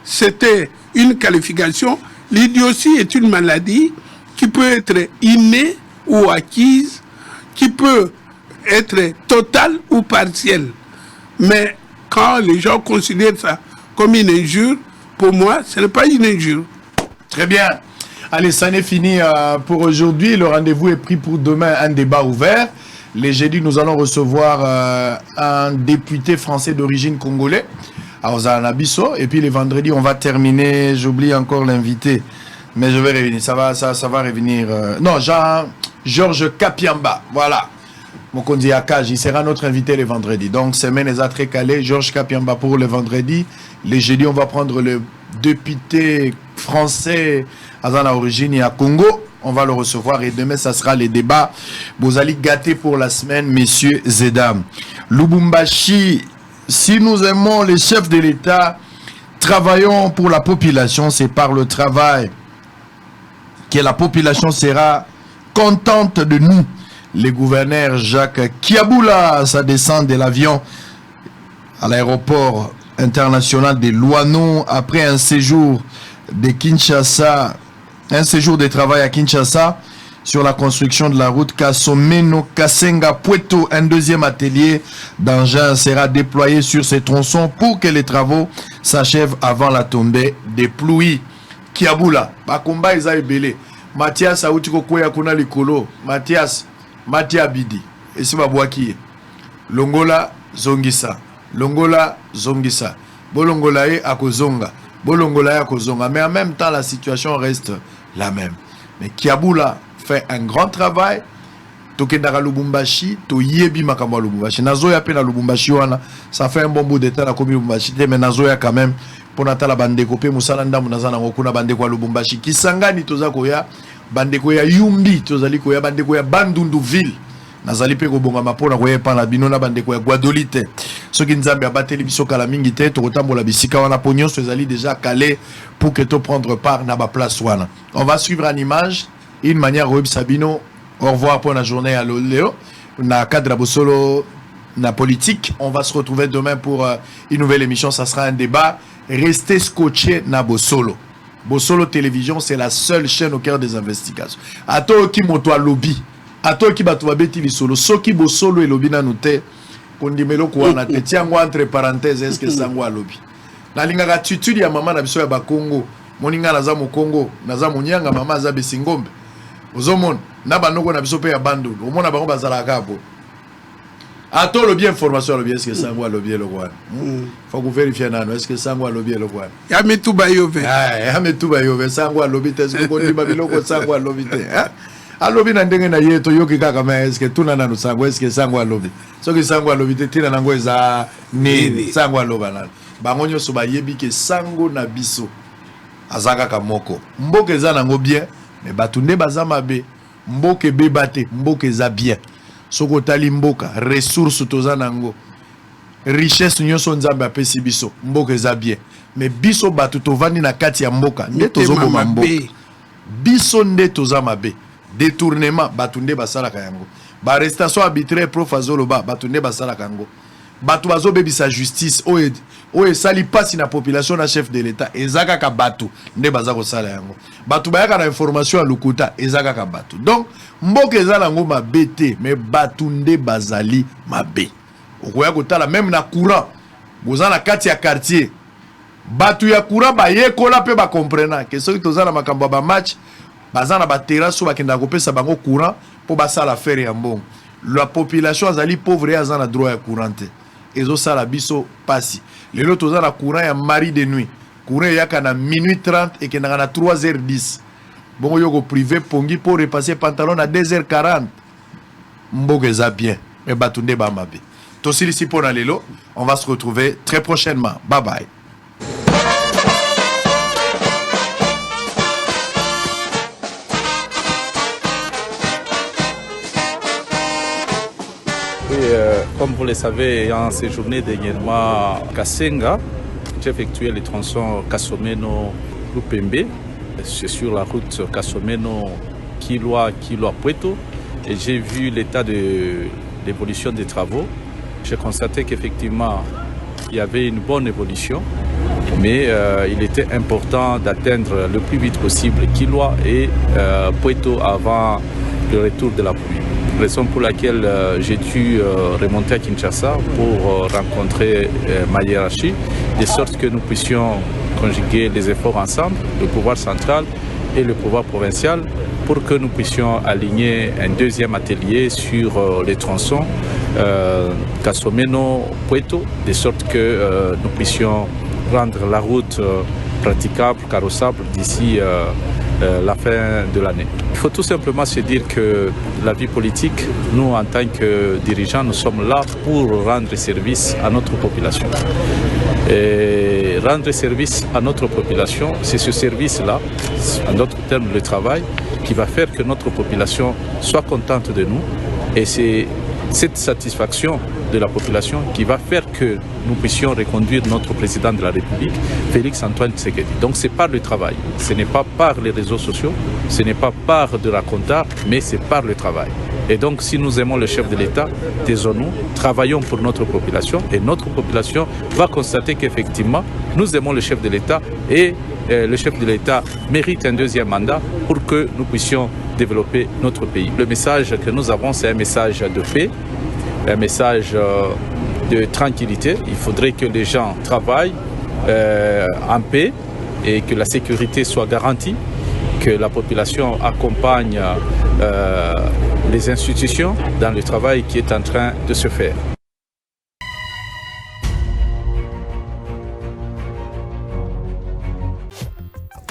c'était une qualification. L'idiotie est une maladie qui peut être innée ou acquise, qui peut être totale ou partielle. Mais quand les gens considèrent ça comme une injure, pour moi, ce n'est pas une injure. Très bien. Allez, ça n'est fini pour aujourd'hui. Le rendez-vous est pris pour demain, un débat ouvert. Les jeudis, nous allons recevoir un député français d'origine congolais, à Ozanabiso. Et puis les vendredis, on va terminer. J'oublie encore l'invité, mais je vais revenir. Ça va revenir. Non, Georges Kapiamba. Voilà. Mokondi Akaj, il sera notre invité les vendredis. Donc, semaine est très calée. Georges Kapiamba pour le vendredi. Les jeudis, on va prendre le député français à l'origine et à Congo. On va le recevoir et demain, ça sera les débats. Vous allez gâter pour la semaine, messieurs et dames. Lubumbashi, si nous aimons les chefs de l'État, travaillons pour la population. C'est par le travail que la population sera contente de nous. Le gouverneur Jacques Kiabula, sa descente de l'avion à l'aéroport international de Luano après un séjour de Kinshasa, un séjour de travail à Kinshasa sur la construction de la route Kasomeno-Kasenga-Pueto. Un deuxième atelier d'engins sera déployé sur ces tronçons pour que les travaux s'achèvent avant la tombée des pluies. Kiabula, Bakomba Eza Ebele, Mathias Aoutiko Koya Kuna Likolo, Mathias Bidi, et c'est Babouaki, Longola Zongisa, Longola Zongisa, Bolongolae Akozonga. Bolongola Kozonga, mais en même temps la situation reste la même. Mais Kiabula fait un grand travail. Tokendara Lubumbashi, to yebi makamwa Lubumbashi. Nazoya pe na Lubumbashi wana, ça fait un bon bout de temps na komi Lubumbashi, mais Nazoya quand même pour natala bandeko pe musalanda munazana ngokuna bandeko Lubumbashi. Kisangani toza koya bandeko ya Yumbi, tozali koya bandeko ya Bandundu ville. Nazali pe kobonga mapona koya pa na bino na bandeko ya Guadolite. Ce qui nous a battu biso kala mingi te to kotambola bisika wana pognon ezali déjà calé pour que to prendre part na ba place wana. On va suivre en image une manière web Sabino. Au revoir pour la journée à Léo. Na cadre Bosolo na politique. On va se retrouver demain pour une nouvelle émission. Ça sera un débat. Restez scotchés na Bosolo. Bosolo Télévision, c'est la seule chaîne au cœur des investigations. Ato ki moto lobby. Ato ki bato babeti bisolo. Soki Bosolo et lobby na noté. Kondimelo kuwana te tiango entre parenthèses est-ce que sango alobi na linga attitude ya mama na biso ya Bakongo moninga naza mo Kongo naza monyanga mama za besingombe ozomona na banoko na biso pe ya bando omona bango bazala kapo Attends le bien information le bien est-ce que Sango a le bien le roi. Faut que vérifier nano est-ce que Sango a le bien le roi. Ya metu bayove. Ya metu bayove Sango a le bien est-ce que kondi babiloko Sango a le bien. A le bien ndenge na yeto yoki kaka mais est-ce que tuna nano Sango est-ce que Sango a le bien. So que Sango a le bien tina nango eza nini Sango a le bien. Bango nyoso ba yebi ke Sango na biso azaka kamoko. Mboke eza nango bien mais batunde baza mabe. Mboke bebate mboke eza bien. Soko tali mboka ressources toza nango richesse nyonso nzambe apesi biso mboka eza bien mais biso batu tovandi na kati ya mboka nde tozoboma mboka biso nde toza mabe détournement batu nde basalaka yango ba arrestation arbitraire prof azoloba batu nde basalaka yango batu bazobebisa justice oyo esali pasi na population na chef de l'état eza kaka batu nde baza kosala yango batu bayaka na information ya lukuta eza kaka batu donc mboka eza nango mabe te mais batu nde bazali mabe okoya kotala même na courant boza na kati ya quartier batu ya courant bayekola mpe bakomprena ke soki toza na makambo ya bamatch baza na baterrasse oyo bakendaka kopesa bango courant mpo basala affaire ya mbongo la population azali pauvre aza na droit ya courant te ezosala biso pasi lelo toza na courant ya mari de nuit courant eyaka na minuit 30 ekendaka na 3h10 bongo yoko privé pongi pour repasser pantalon à 2h40 mboka eza bien mais batu nde bamabe tosilisi mpona lelo on va se retrouver très prochainement bye bye. Comme vous le savez, ayant séjourné dernièrement à Kasenga, j'ai effectué les tronçons Kasomeno-Lupembe. C'est sur la route Kasomeno-Kilwa-Pueto. Et j'ai vu l'état d'évolution des travaux. J'ai constaté qu'effectivement, il y avait une bonne évolution. Mais il était important d'atteindre le plus vite possible Kilwa et Pueto avant le retour de la pluie. Raison pour laquelle j'ai dû remonter à Kinshasa pour rencontrer ma hiérarchie, de sorte que nous puissions conjuguer les efforts ensemble, le pouvoir central et le pouvoir provincial, pour que nous puissions aligner un deuxième atelier sur les tronçons Kasomeno-Pueto, de sorte que nous puissions rendre la route praticable, carrossable d'ici la fin de l'année. Il faut tout simplement se dire que la vie politique, nous en tant que dirigeants, nous sommes là pour rendre service à notre population. Et rendre service à notre population, c'est ce service-là, en d'autres termes le travail, qui va faire que notre population soit contente de nous. Et c'est cette satisfaction de la population qui va faire que nous puissions reconduire notre président de la République, Félix Antoine Tshisekedi. Donc c'est par le travail, ce n'est pas par les réseaux sociaux, ce n'est pas par de la compta, mais c'est par le travail. Et donc si nous aimons le chef de l'État, taisons-nous, travaillons pour notre population et notre population va constater qu'effectivement nous aimons le chef de l'État et le chef de l'État mérite un deuxième mandat pour que nous puissions développer notre pays. Le message que nous avons, c'est un message de paix, un message de tranquillité. Il faudrait que les gens travaillent en paix et que la sécurité soit garantie, que la population accompagne les institutions dans le travail qui est en train de se faire.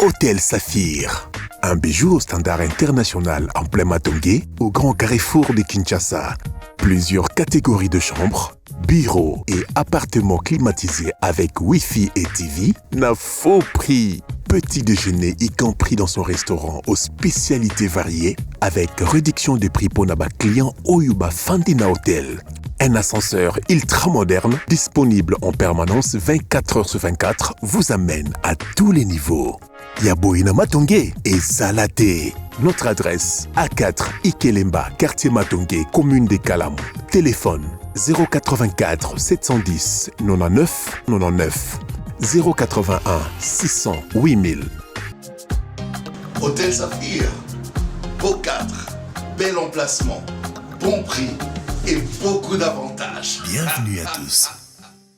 Hôtel Saphir, un bijou au standard international en plein Matongé, au grand carrefour de Kinshasa. Plusieurs catégories de chambres, bureaux et appartements climatisés avec Wi-Fi et TV n'a faux prix. Petit déjeuner y compris dans son restaurant aux spécialités variées avec réduction des prix pour Naba client Oyuba Fandina Hotel. Un ascenseur ultra moderne disponible en permanence 24h/24 vous amène à tous les niveaux. Yaboina Matongé et Salaté. Notre adresse A4 Ikelemba, quartier Matongé, commune des Kalam. Téléphone 084 710 99 99 081 600 8000. Hôtel Saphir, beau 4, bel emplacement, bon prix et beaucoup d'avantages. Bienvenue à tous.